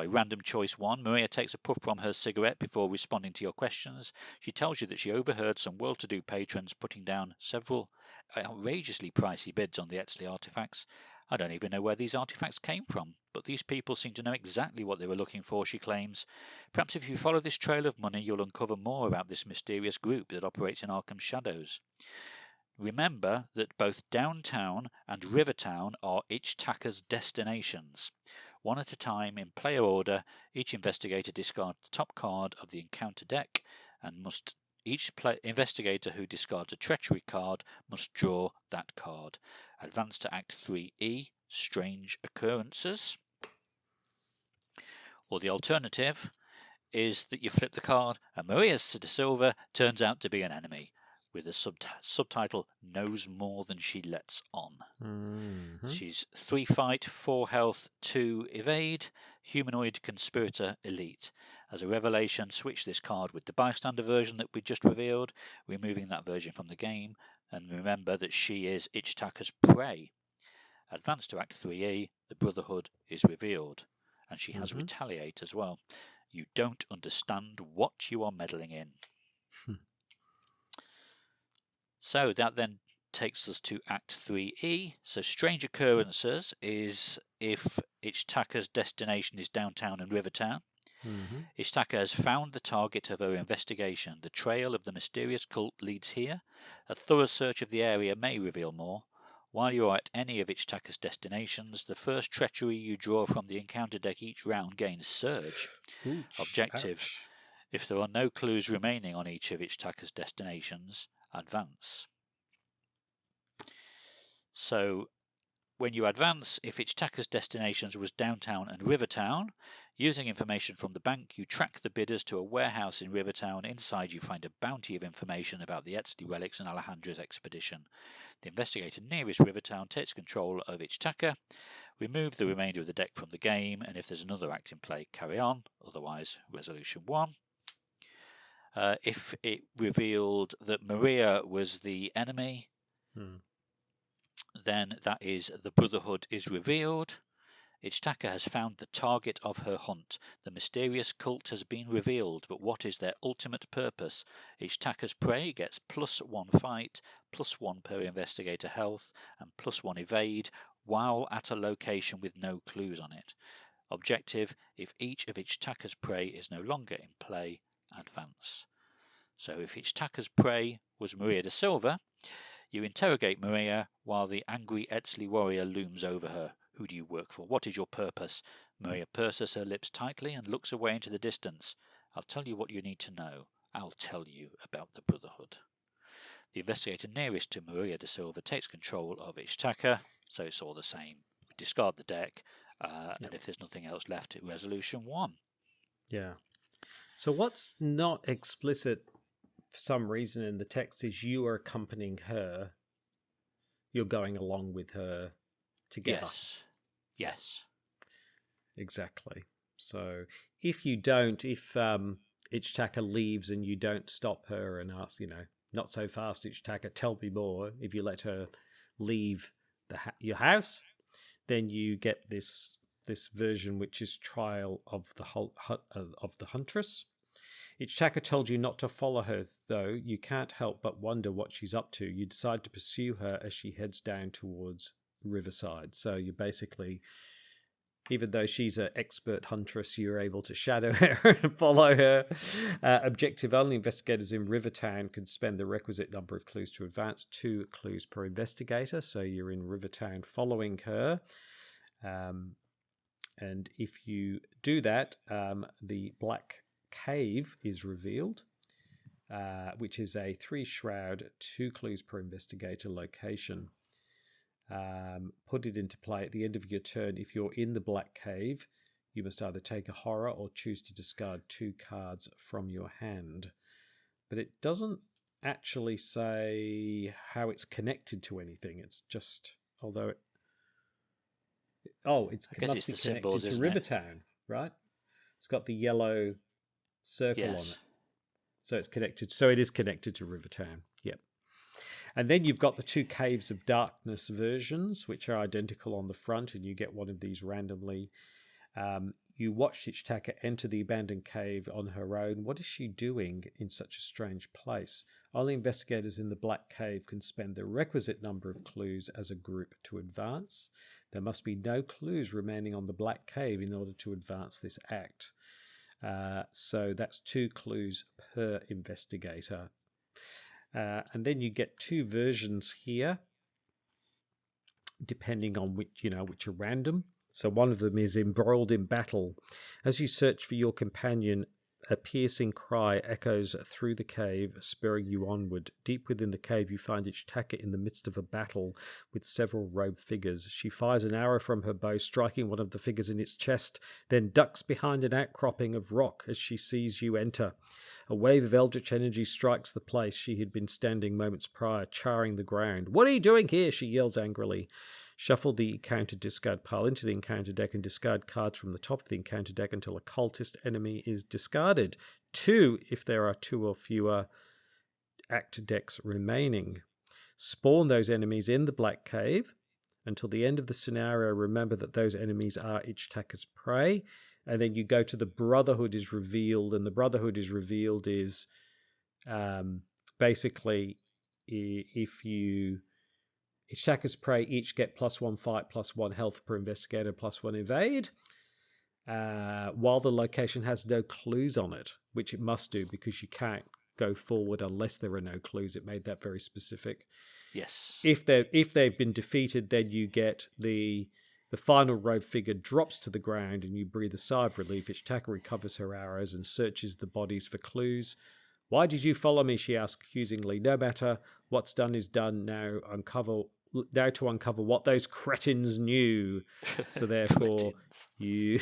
Random choice 1. Maria takes a puff from her cigarette before responding to your questions. She tells you that she overheard some well-to-do patrons putting down several outrageously pricey bids on the Etzli artifacts. I don't even know where these artifacts came from, but these people seem to know exactly what they were looking for, she claims. Perhaps if you follow this trail of money, you'll uncover more about this mysterious group that operates in Arkham's shadows. Remember that both Downtown and Rivertown are Ichitaka's destinations. 1 at a time in player order, each investigator discards the top card of the encounter deck, and each investigator who discards a treachery card must draw that card. Advance to Act 3E, Strange Occurrences. Or the alternative is that you flip the card and Maria da Silva turns out to be an enemy, with the subtitle Knows More Than She Lets On. She's 3 fight, 4 health, 2 evade, humanoid conspirator elite. As a revelation, switch this card with the bystander version that we just revealed, removing that version from the game, and remember that she is Ichitaka's prey. Advance to Act 3E, the Brotherhood is revealed, and she has retaliate as well. You don't understand what you are meddling in. So that then takes us to Act 3E. So Strange Occurrences is if Ichitaka's destination is Downtown and Rivertown. Ichitaka has found the target of her investigation. The trail of the mysterious cult leads here. A thorough search of the area may reveal more. While you are at any of Ichitaka's destinations, the first treachery you draw from the encounter deck each round gains Surge. Objective. If there are no clues remaining on each of Ichitaka's destinations, advance. So when you advance, if Ichitaka's destinations was Downtown and Rivertown, using information from the bank, you track the bidders to a warehouse in Rivertown. Inside you find a bounty of information about the Etzli relics and Alejandra's expedition. The investigator nearest Rivertown takes control of Ichitaka. Remove the remainder of the deck from the game, and if there's another act in play, carry on. Otherwise, resolution 1. If it revealed that Maria was the enemy, then that is the Brotherhood is revealed. Ichitaka has found the target of her hunt. The mysterious cult has been revealed, but what is their ultimate purpose? Ichitaka's prey gets +1 fight, +1 per investigator health, and +1 evade, while at a location with no clues on it. Objective, if each of Ichitaka's prey is no longer in play, advance. So if Ichitaka's prey was Maria da Silva, you interrogate Maria while the angry Etzli warrior looms over her. Who do you work for? What is your purpose? Maria purses her lips tightly and looks away into the distance. I'll tell you what you need to know. I'll tell you about the Brotherhood. The investigator nearest to Maria da Silva takes control of Ichtaka, so it's all the same. We discard the deck, and if there's nothing else left, resolution 1. Yeah. So what's not explicit for some reason in the text is you are accompanying her. You're going along with her together. Yes. Exactly. So if you don't, if Ichtaka leaves and you don't stop her and ask, not so fast, Ichtaka, tell me more. If you let her leave your house, then you get this version which is Trial of the Huntress. Ichtaka told you not to follow her, though. You can't help but wonder what she's up to. You decide to pursue her as she heads down towards Riverside. So you basically, even though she's an expert huntress, you're able to shadow her and follow her. Objective only investigators in Rivertown can spend the requisite number of clues to advance, 2 clues per investigator. So you're in Rivertown following her. And if you do that, the Black Cave is revealed, which is a 3-shroud, 2 clues per investigator location. Put it into play at the end of your turn. If you're in the Black Cave, you must either take a horror or choose to discard 2 cards from your hand. But it doesn't actually say how it's connected to anything. It's just, although it... Oh, it must be connected to Rivertown, right? It's got the yellow circle on it. So it's connected. So it is connected to Rivertown. Yep. And then you've got the 2 Caves of Darkness versions, which are identical on the front, and you get one of these randomly. You watch Ichtaka enter the abandoned cave on her own. What is she doing in such a strange place? Only investigators in the Black Cave can spend the requisite number of clues as a group to advance. There must be no clues remaining on the Black Cave in order to advance this act. So that's 2 clues per investigator. And then you get 2 versions here, depending on which are random. So one of them is Embroiled in Battle. As you search for your companion, a piercing cry echoes through the cave, spurring you onward. Deep within the cave, you find Ichtaka in the midst of a battle with several robed figures. She fires an arrow from her bow, striking one of the figures in its chest, then ducks behind an outcropping of rock as she sees you enter. A wave of eldritch energy strikes the place she had been standing moments prior, charring the ground. "What are you doing here?" she yells angrily. Shuffle the encounter discard pile into the encounter deck and discard cards from the top of the encounter deck until a cultist enemy is discarded. 2 if there are 2 or fewer act decks remaining. Spawn those enemies in the Black Cave. Until the end of the scenario, remember that those enemies are Ichtaka's prey. And then you go to the Brotherhood is revealed, and the Brotherhood is revealed is basically if you... Ichtaka's prey each get +1 fight, +1 health per investigator, +1 evade, while the location has no clues on it, which it must do because you can't go forward unless there are no clues. It made that very specific. Yes. If they've been defeated, then you get the final rogue figure drops to the ground and you breathe a sigh of relief. Ichtaka recovers her arrows and searches the bodies for clues. "Why did you follow me?" she asks accusingly. "No matter. What's done is done. Now to uncover what those cretins knew." So therefore, you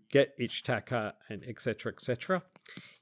get Ichtaka and etc. etc.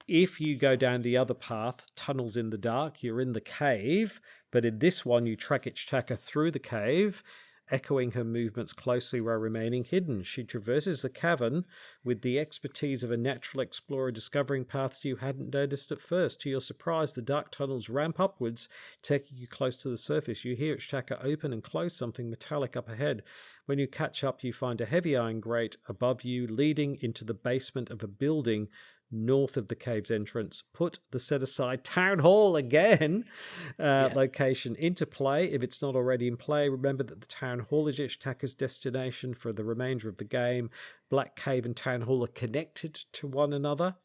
If you go down the other path, tunnels in the dark, you're in the cave. But in this one, you track Ichtaka through the cave, echoing her movements closely while remaining hidden. She traverses the cavern with the expertise of a natural explorer, discovering paths you hadn't noticed at first. To your surprise, the dark tunnels ramp upwards, taking you close to the surface. You hear Ichtaka open and close something metallic up ahead. When you catch up, you find a heavy iron grate above you, leading into the basement of a building north of the cave's entrance. Put the set-aside Town Hall again location into play if it's not already in play. Remember that the Town Hall is Ichtaka's destination for the remainder of the game. Black Cave and Town Hall are connected to one another.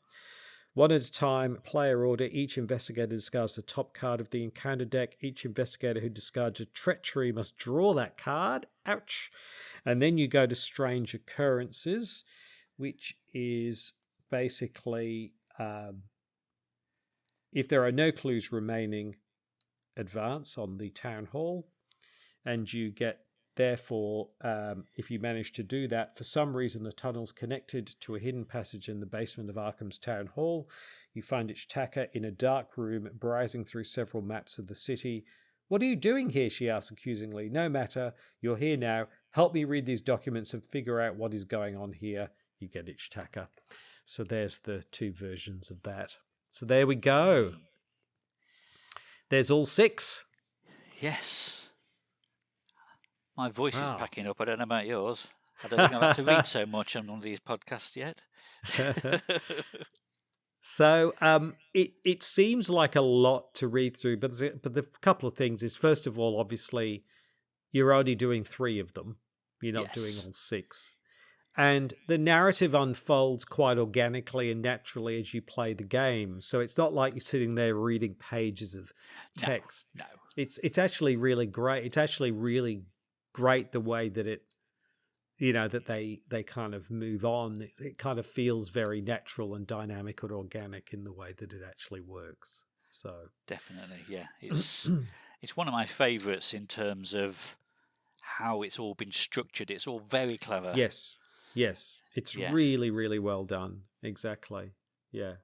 One at a time, player order. Each investigator discards the top card of the encounter deck. Each investigator who discards a treachery must draw that card. Ouch. And then you go to Strange Occurrences, which is basically, if there are no clues remaining, advance on the town hall, and you get, therefore, if you manage to do that, for some reason the tunnel's connected to a hidden passage in the basement of Arkham's town hall. You find Ichtaka in a dark room, browsing through several maps of the city. "What are you doing here?" she asks accusingly. "No matter. You're here now. Help me read these documents and figure out what is going on here." You get Ichtaka. So there's the two versions of that. So there we go. There's all 6. Yes. My voice is Wow. packing up. I don't know about yours. I don't think I've had to read so much on one of these podcasts yet. So it seems like a lot to read through, but the couple of things is, first of all, obviously, you're only doing 3 of them. You're not doing all 6. And the narrative unfolds quite organically and naturally as you play the game. So it's not like you're sitting there reading pages of text. No. It's actually really great. It's actually really great the way that it, that they kind of move on. It kind of feels very natural and dynamic and organic in the way that it actually works. So definitely, yeah. It's one of my favourites in terms of how it's all been structured. It's all very clever. Yes. It's really, really well done. Exactly. Yeah,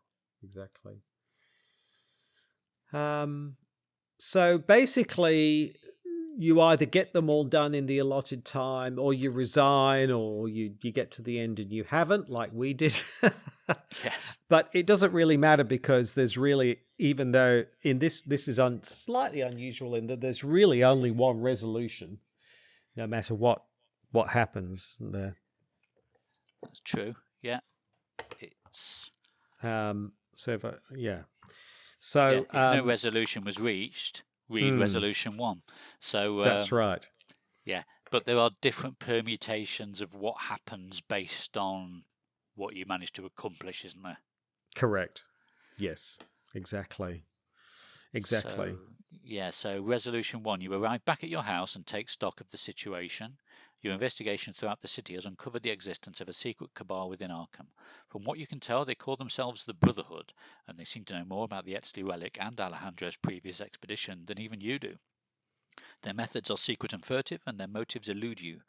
exactly. So basically, you either get them all done in the allotted time, or you resign, or you get to the end and you haven't, like we did. Yes. But it doesn't really matter, because there's really, even though in this is slightly unusual in that there's really only one resolution, no matter what happens there. That's true. Yeah. It's So if if no resolution was reached, read resolution 1. So that's right. Yeah, but there are different permutations of what happens based on what you manage to accomplish, isn't there? Correct. Yes. Exactly. So resolution 1, you arrive back at your house and take stock of the situation. Your investigation throughout the city has uncovered the existence of a secret cabal within Arkham. From what you can tell, they call themselves the Brotherhood, and they seem to know more about the Etzley relic and Alejandro's previous expedition than even you do. Their methods are secret and furtive, and their motives elude you.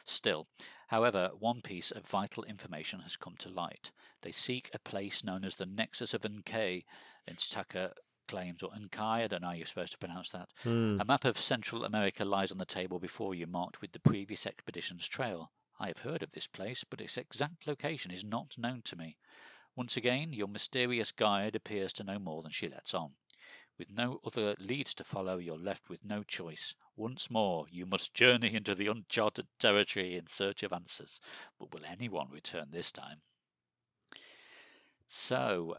Still, however, one piece of vital information has come to light. They seek a place known as the Nexus of Unkay, Ichtaka claims, or Unkai, I don't know how you're supposed to pronounce that. A map of Central America lies on the table before you, marked with the previous expedition's trail. I have heard of this place, but its exact location is not known to me. Once again, your mysterious guide appears to know more than she lets on. With no other leads to follow, you're left with no choice. Once more, you must journey into the uncharted territory in search of answers. But will anyone return this time? So,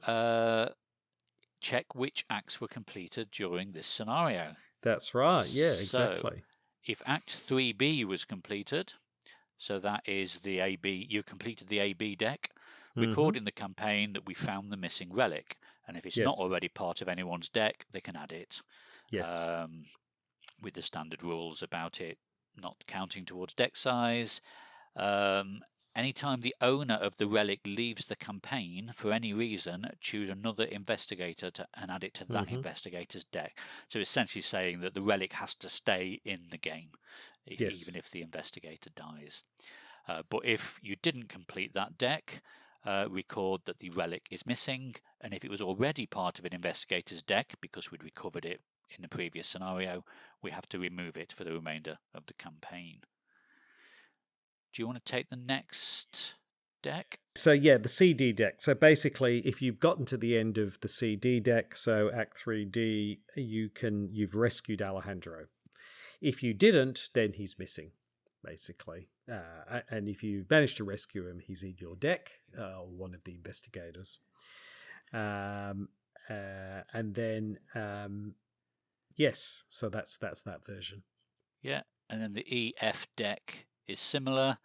check which acts were completed during this scenario. That's right. Yeah, exactly. So, if Act 3B was completed, so that is the AB, you completed the AB deck, record in the campaign that we found the missing relic. And if it's not already part of anyone's deck, they can add it. Yes. With the standard rules about it not counting towards deck size. Anytime the owner of the relic leaves the campaign for any reason, choose another investigator and add it to that investigator's deck. So essentially saying that the relic has to stay in the game, even if the investigator dies. But if you didn't complete that deck, record that the relic is missing, and if it was already part of an investigator's deck, because we'd recovered it in the previous scenario, we have to remove it for the remainder of the campaign. Do you want to take the next deck? So yeah, the CD deck. So basically, if you've gotten to the end of the CD deck, so Act 3D, you've rescued Alejandro. If you didn't, then he's missing, basically. And if you manage to rescue him, he's in your deck, or one of the investigators. And then yes, so that's that version. Yeah, and then the EF deck is similar.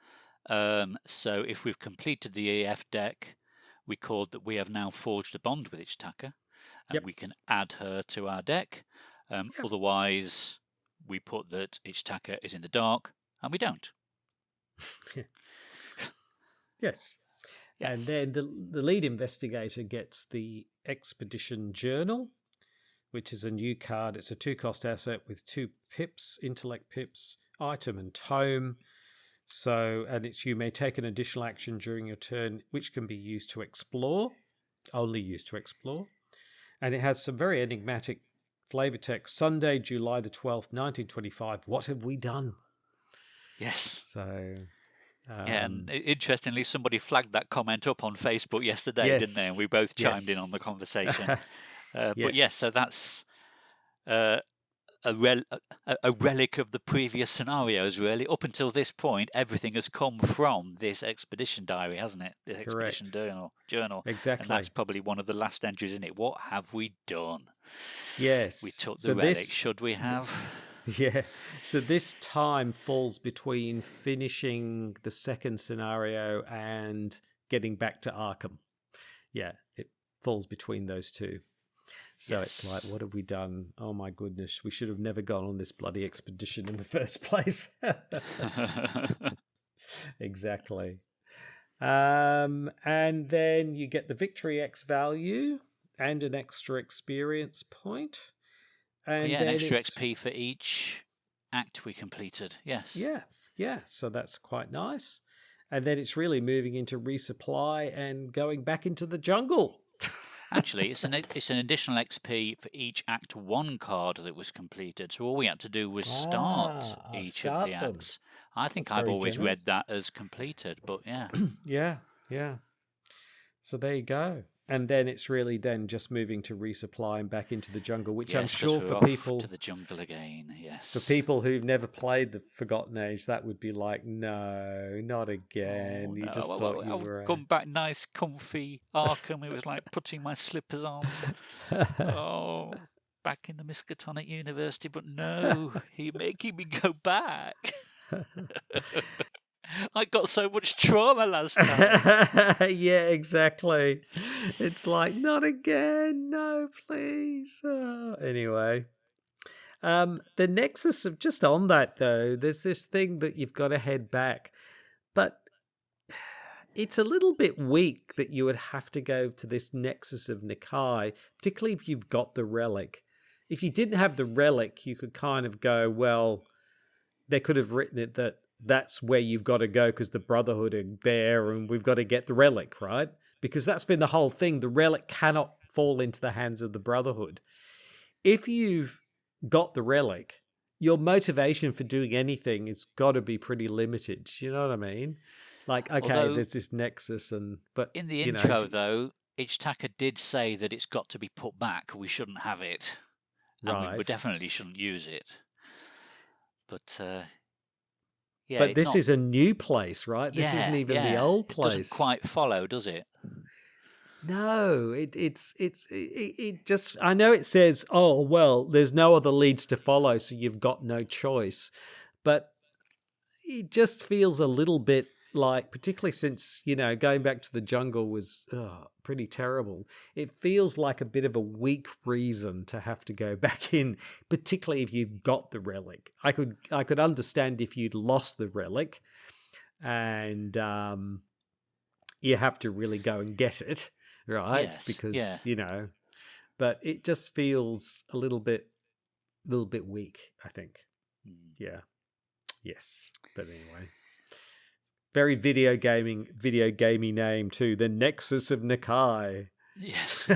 So if we've completed the EF deck, record that we have now forged a bond with Ichtaka, and we can add her to our deck. Otherwise, we put that Ichtaka is in the dark, and we don't. Yes. And Yes. then the lead investigator gets the Expedition Journal, which is a new card. It's a 2-cost asset with 2 pips, intellect pips, item and tome. So, and it's you may take an additional action during your turn, which can be used to explore, only used to explore. And it has some very enigmatic flavor text. Sunday, July the 12th, 1925. What have we done? Yes. So, yeah, and interestingly, somebody flagged that comment up on Facebook yesterday, yes, didn't they? And we both chimed in yes. on the conversation. But Yes. yes, so that's a relic of the previous scenarios, really. Up until this point, everything has come from this expedition diary, hasn't it? The expedition journal. Exactly. And that's probably one of the last entries in it. What have we done? Yes. We took the relic. Should we have? Yeah. So this time falls between finishing the second scenario and getting back to Arkham. Yeah, it falls between those two. So It's like, what have we done? Oh my goodness, we should have never gone on this bloody expedition in the first place. Exactly. And then you get the Victory X value and an extra experience point. And an extra XP for each act we completed. Yes. Yeah. So that's quite nice. And then it's really moving into resupply and going back into the jungle. Actually, it's an additional XP for each Act 1 card that was completed. So all we had to do was start each of the acts. I think I've always read that as completed, but yeah. Yeah. So there you go. And then it's really then just moving to resupply and back into the jungle, which I'm sure for people to the jungle again. Yes. For people who've never played the Forgotten Age, that would be like, no, not again. You just thought you were. Come back, nice, comfy Arkham. It was like putting my slippers on. Back in the Miskatonic University, but no, he's making me go back. I got so much trauma last time. Yeah, exactly. It's like, not again. No, please. Anyway. The nexus of just on that though, there's this thing that you've got to head back, but it's a little bit weak that you would have to go to this nexus of Nikai, particularly if you've got the relic. If you didn't have the relic, you could kind of go, well, they could have written it that that's where you've got to go because the Brotherhood are there and we've got to get the relic, right? Because that's been the whole thing. The relic cannot fall into the hands of the Brotherhood. If you've got the relic, your motivation for doing anything has got to be pretty limited. You know what I mean? Like, okay, although, there's this nexus, but in the intro though, Ichitaka did say that it's got to be put back. We shouldn't have it, and we definitely shouldn't use it. But yeah, but this is a new place, right? This isn't even the old place. It doesn't quite follow, does it? No, it just, I know it says, oh, well, there's no other leads to follow, so you've got no choice. But it just feels a little bit like, particularly since, going back to the jungle was pretty terrible. It feels like a bit of a weak reason to have to go back in, particularly if you've got the relic. I could understand if you'd lost the relic and you have to really go and get it. Right, yes, because but it just feels a little bit weak, I think. Yeah, yes, but anyway, very video gamey name too. The Nexus of Nikai. Yes,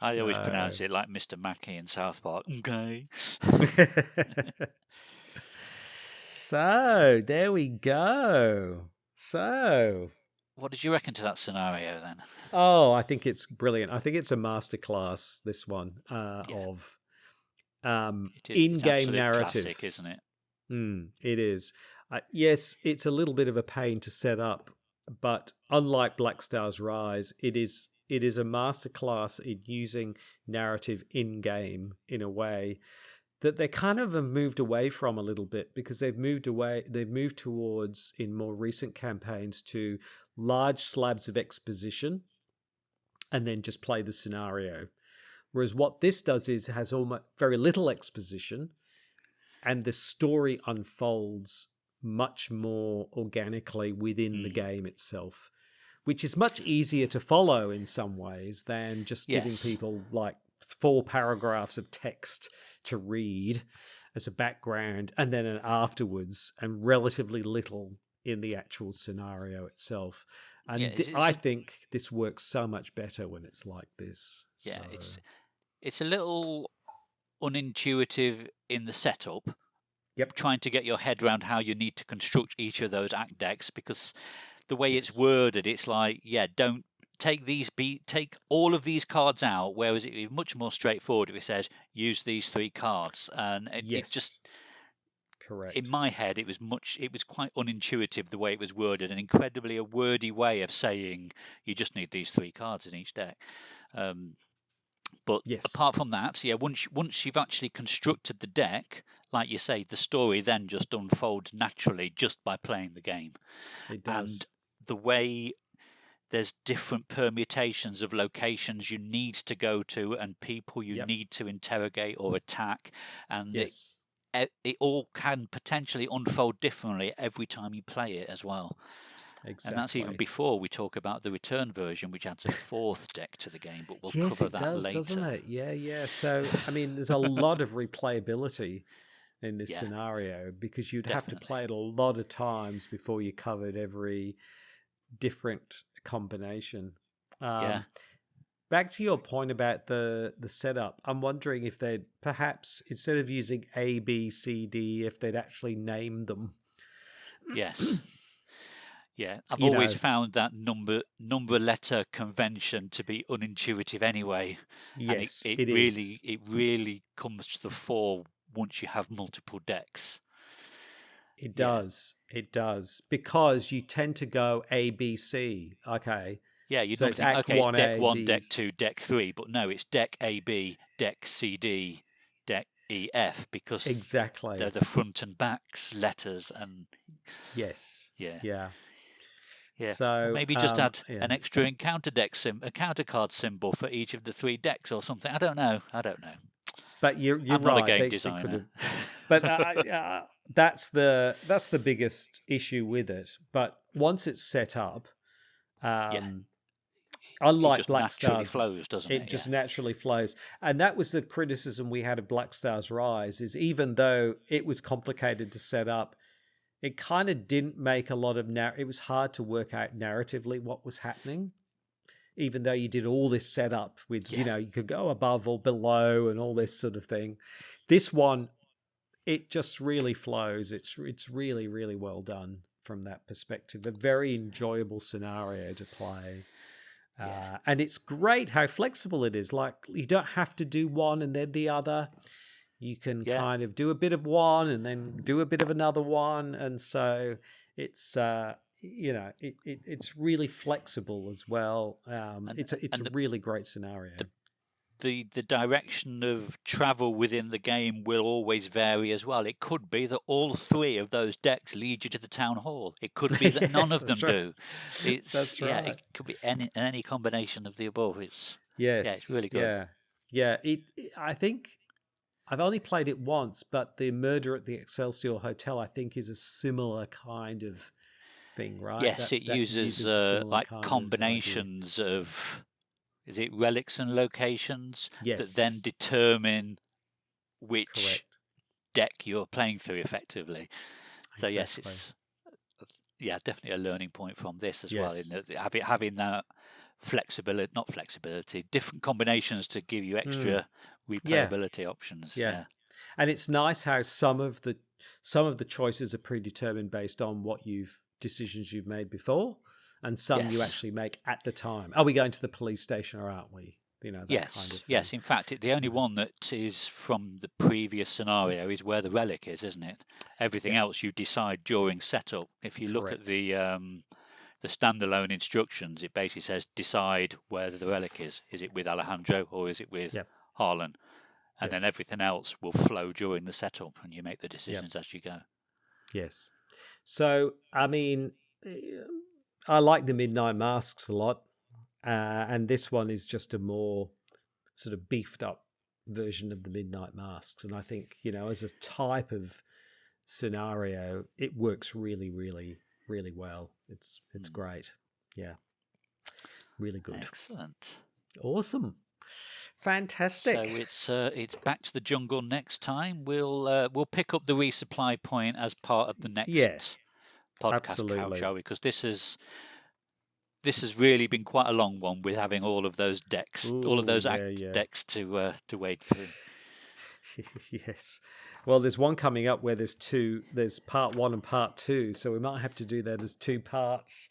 I always pronounce it like Mr. Mackey in South Park. Okay. So there we go. So. What did you reckon to that scenario then? Oh, I think it's brilliant. I think it's a masterclass, this one, of in-game narrative. Classic, isn't it? It is. Yes, it's a little bit of a pain to set up, but unlike Black Star's Rise, it is a masterclass in using narrative in-game in a way that they kind of have moved away from a little bit, because they've moved towards, in more recent campaigns, to large slabs of exposition and then just play the scenario. Whereas what this does is has almost very little exposition, and the story unfolds much more organically within the game itself, which is much easier to follow in some ways than just giving people like 4 paragraphs of text to read as a background and then an afterwards, and relatively little in the actual scenario itself. And I think this works so much better when it's like this. Yeah, so. It's a little unintuitive in the setup. Yep. Trying to get your head around how you need to construct each of those act decks, because the way it's worded, it's like, don't take all of these cards out, whereas it would be much more straightforward if it says use these 3 cards. And it just, correct. In my head, it was quite unintuitive the way it was worded, an incredibly a wordy way of saying you just need these 3 cards in each deck. But apart from that, once you've actually constructed the deck, like you say, the story then just unfolds naturally just by playing the game. It does. And the way there's different permutations of locations you need to go to and people you need to interrogate or attack, and it all can potentially unfold differently every time you play it as well. Exactly. And that's even before we talk about the return version, which adds a 4th deck to the game, but we'll cover that later. Doesn't it? Yeah. So, I mean, there's a lot of replayability in this scenario, because you'd have to play it a lot of times before you covered every different combination. Back to your point about the setup, I'm wondering if they'd perhaps, instead of using A, B, C, D, if they'd actually name them. Yes. Yeah, I've always found that number letter convention to be unintuitive anyway. Yes, and it really comes to the fore once you have multiple decks. It does, because you tend to go A, B, C. Okay. Yeah, you'd so think, okay, it's deck 1, deck 2, deck 3, but no, it's deck A, B, deck C, D, deck E, F, because they're the front and backs letters, and So maybe just add an extra encounter card symbol for each of the 3 decks or something. I don't know. But you're I'm right. Not a game designer. But that's the biggest issue with it. But once it's set up, unlike it just Black naturally Stars, flows, doesn't it? It just naturally flows, and that was the criticism we had of Black Stars Rise. Is even though it was complicated to set up, it kind of didn't make a lot of it was hard to work out narratively what was happening, even though you did all this setup with, you could go above or below and all this sort of thing. This one, it just really flows. It's really, really well done from that perspective. A very enjoyable scenario to play. And it's great how flexible it is. Like, you don't have to do one and then the other. You can kind of do a bit of one and then do a bit of another one. And so it's, it's really flexible as well. It's a really great scenario. The direction of travel within the game will always vary as well. It could be that all 3 of those decks lead you to the town hall. It could be that none of them do. That's right. It could be any combination of the above. It's really good. Yeah. I think I've only played it once, but the Murder at the Excelsior Hotel, I think, is a similar kind of thing, right? Yes, it uses like combinations of is it relics and locations that then determine which deck you're playing through effectively. So yes, it's definitely a learning point from this as well. Having that different combinations to give you extra replayability options. Yeah. And it's nice how some of the choices are predetermined based on decisions you've made before, and some you actually make at the time. Are we going to the police station or aren't we? Kind of thing. Yes. In fact, the only one that is from the previous scenario is where the relic is, isn't it? Everything else you decide during setup. If you look at the standalone instructions, it basically says decide where the relic is. Is it with Alejandro or is it with Harlan? And then everything else will flow during the setup, and you make the decisions as you go. Yes. So, I mean, I like the Midnight Masks a lot, and this one is just a more sort of beefed up version of the Midnight Masks. And I think, as a type of scenario, it works really, really, really well. It's great. Yeah, really good. Excellent. Awesome. Fantastic. So it's back to the jungle next time. We'll pick up the resupply point as part of the next podcast, absolutely. shall we? Because this has really been quite a long one with having all of those decks, all of those decks to wade through. Yes. Well, there's one coming up where there's two. There's part 1 and part 2, so we might have to do that as 2 parts.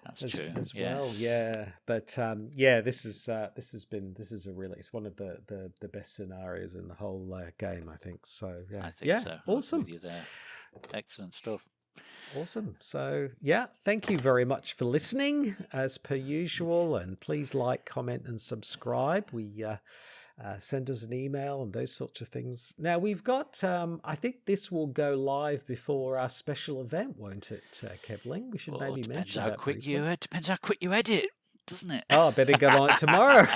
That's true as well. Yeah, but this is it's one of the best scenarios in the whole game, I think. So I think so. Awesome. With you there. Excellent stuff. Awesome. So thank you very much for listening as per usual, and please like, comment, and subscribe. We send us an email and those sorts of things. Now we've got, I think this will go live before our special event, won't it, Kevling? We should maybe mention that. Depends how quick you edit, doesn't it? Oh, I better get on it tomorrow.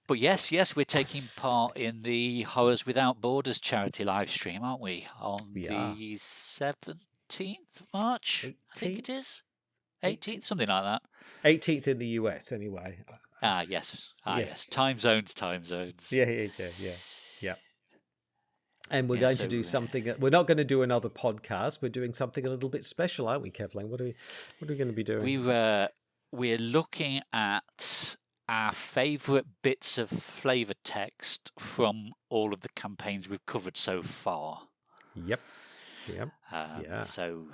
But yes, we're taking part in the Horrors Without Borders charity live stream, aren't we? On the 17th of March, 18th? I think it is. 18th, something like that. 18th in the US, anyway. Yes. Time zones. Yeah. And we're going to do something. We're not going to do another podcast. We're doing something a little bit special, aren't we, Kevling? What are we going to be doing? We're looking at our favourite bits of flavour text from all of the campaigns we've covered so far. Yep. So,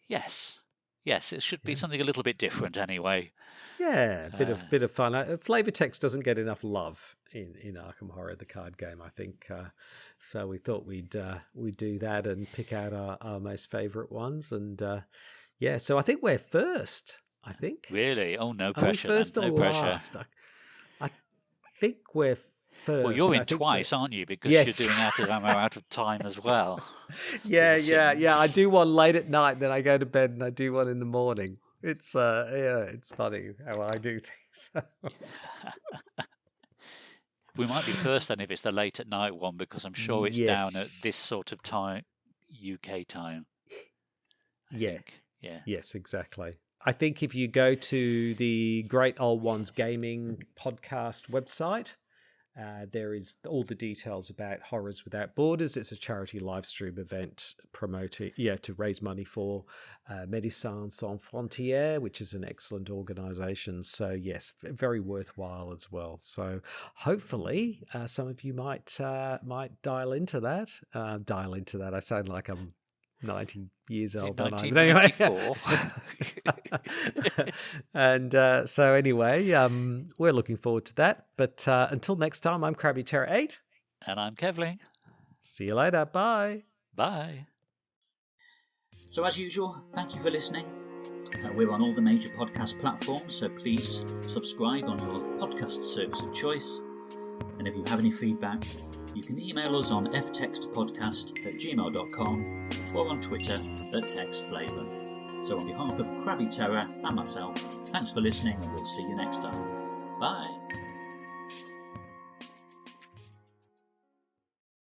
yes, it should be something a little bit different anyway. Yeah, bit of fun. Flavour text doesn't get enough love in Arkham Horror, the card game, I think. So we thought we'd do that and pick out our most favourite ones. And so I think we're first. I think. Really? Oh, no pressure. Are we first or last? I think we're first. Well, you're in twice, aren't you? Because you're doing Out of Ammo, Out of Time as well. Yeah. I do one late at night, then I go to bed, and I do one in the morning. It's it's funny how I do things. We might be first then if it's the late at night one, because I'm sure it's down at this sort of time, UK time. I think. Yeah. Yes, exactly. I think if you go to the Great Old Ones Gaming podcast website, there is all the details about Horrors Without Borders. It's a charity live stream event promoting, to raise money for Médecins Sans Frontières, which is an excellent organisation. So yes, very worthwhile as well. So hopefully some of you might dial into that. I sound like I'm 90 years old, don't I? But anyway. And so anyway, we're looking forward to that. But until next time, I'm CrabbyTerror8. And I'm Kevling. See you later. Bye. Bye. So as usual, thank you for listening. We're on all the major podcast platforms, so please subscribe on your podcast service of choice. And if you have any feedback, you can email us on ftextpodcast@gmail.com or on Twitter @TextFlavor. So on behalf of Crabby Terror and myself, thanks for listening, and we'll see you next time. Bye.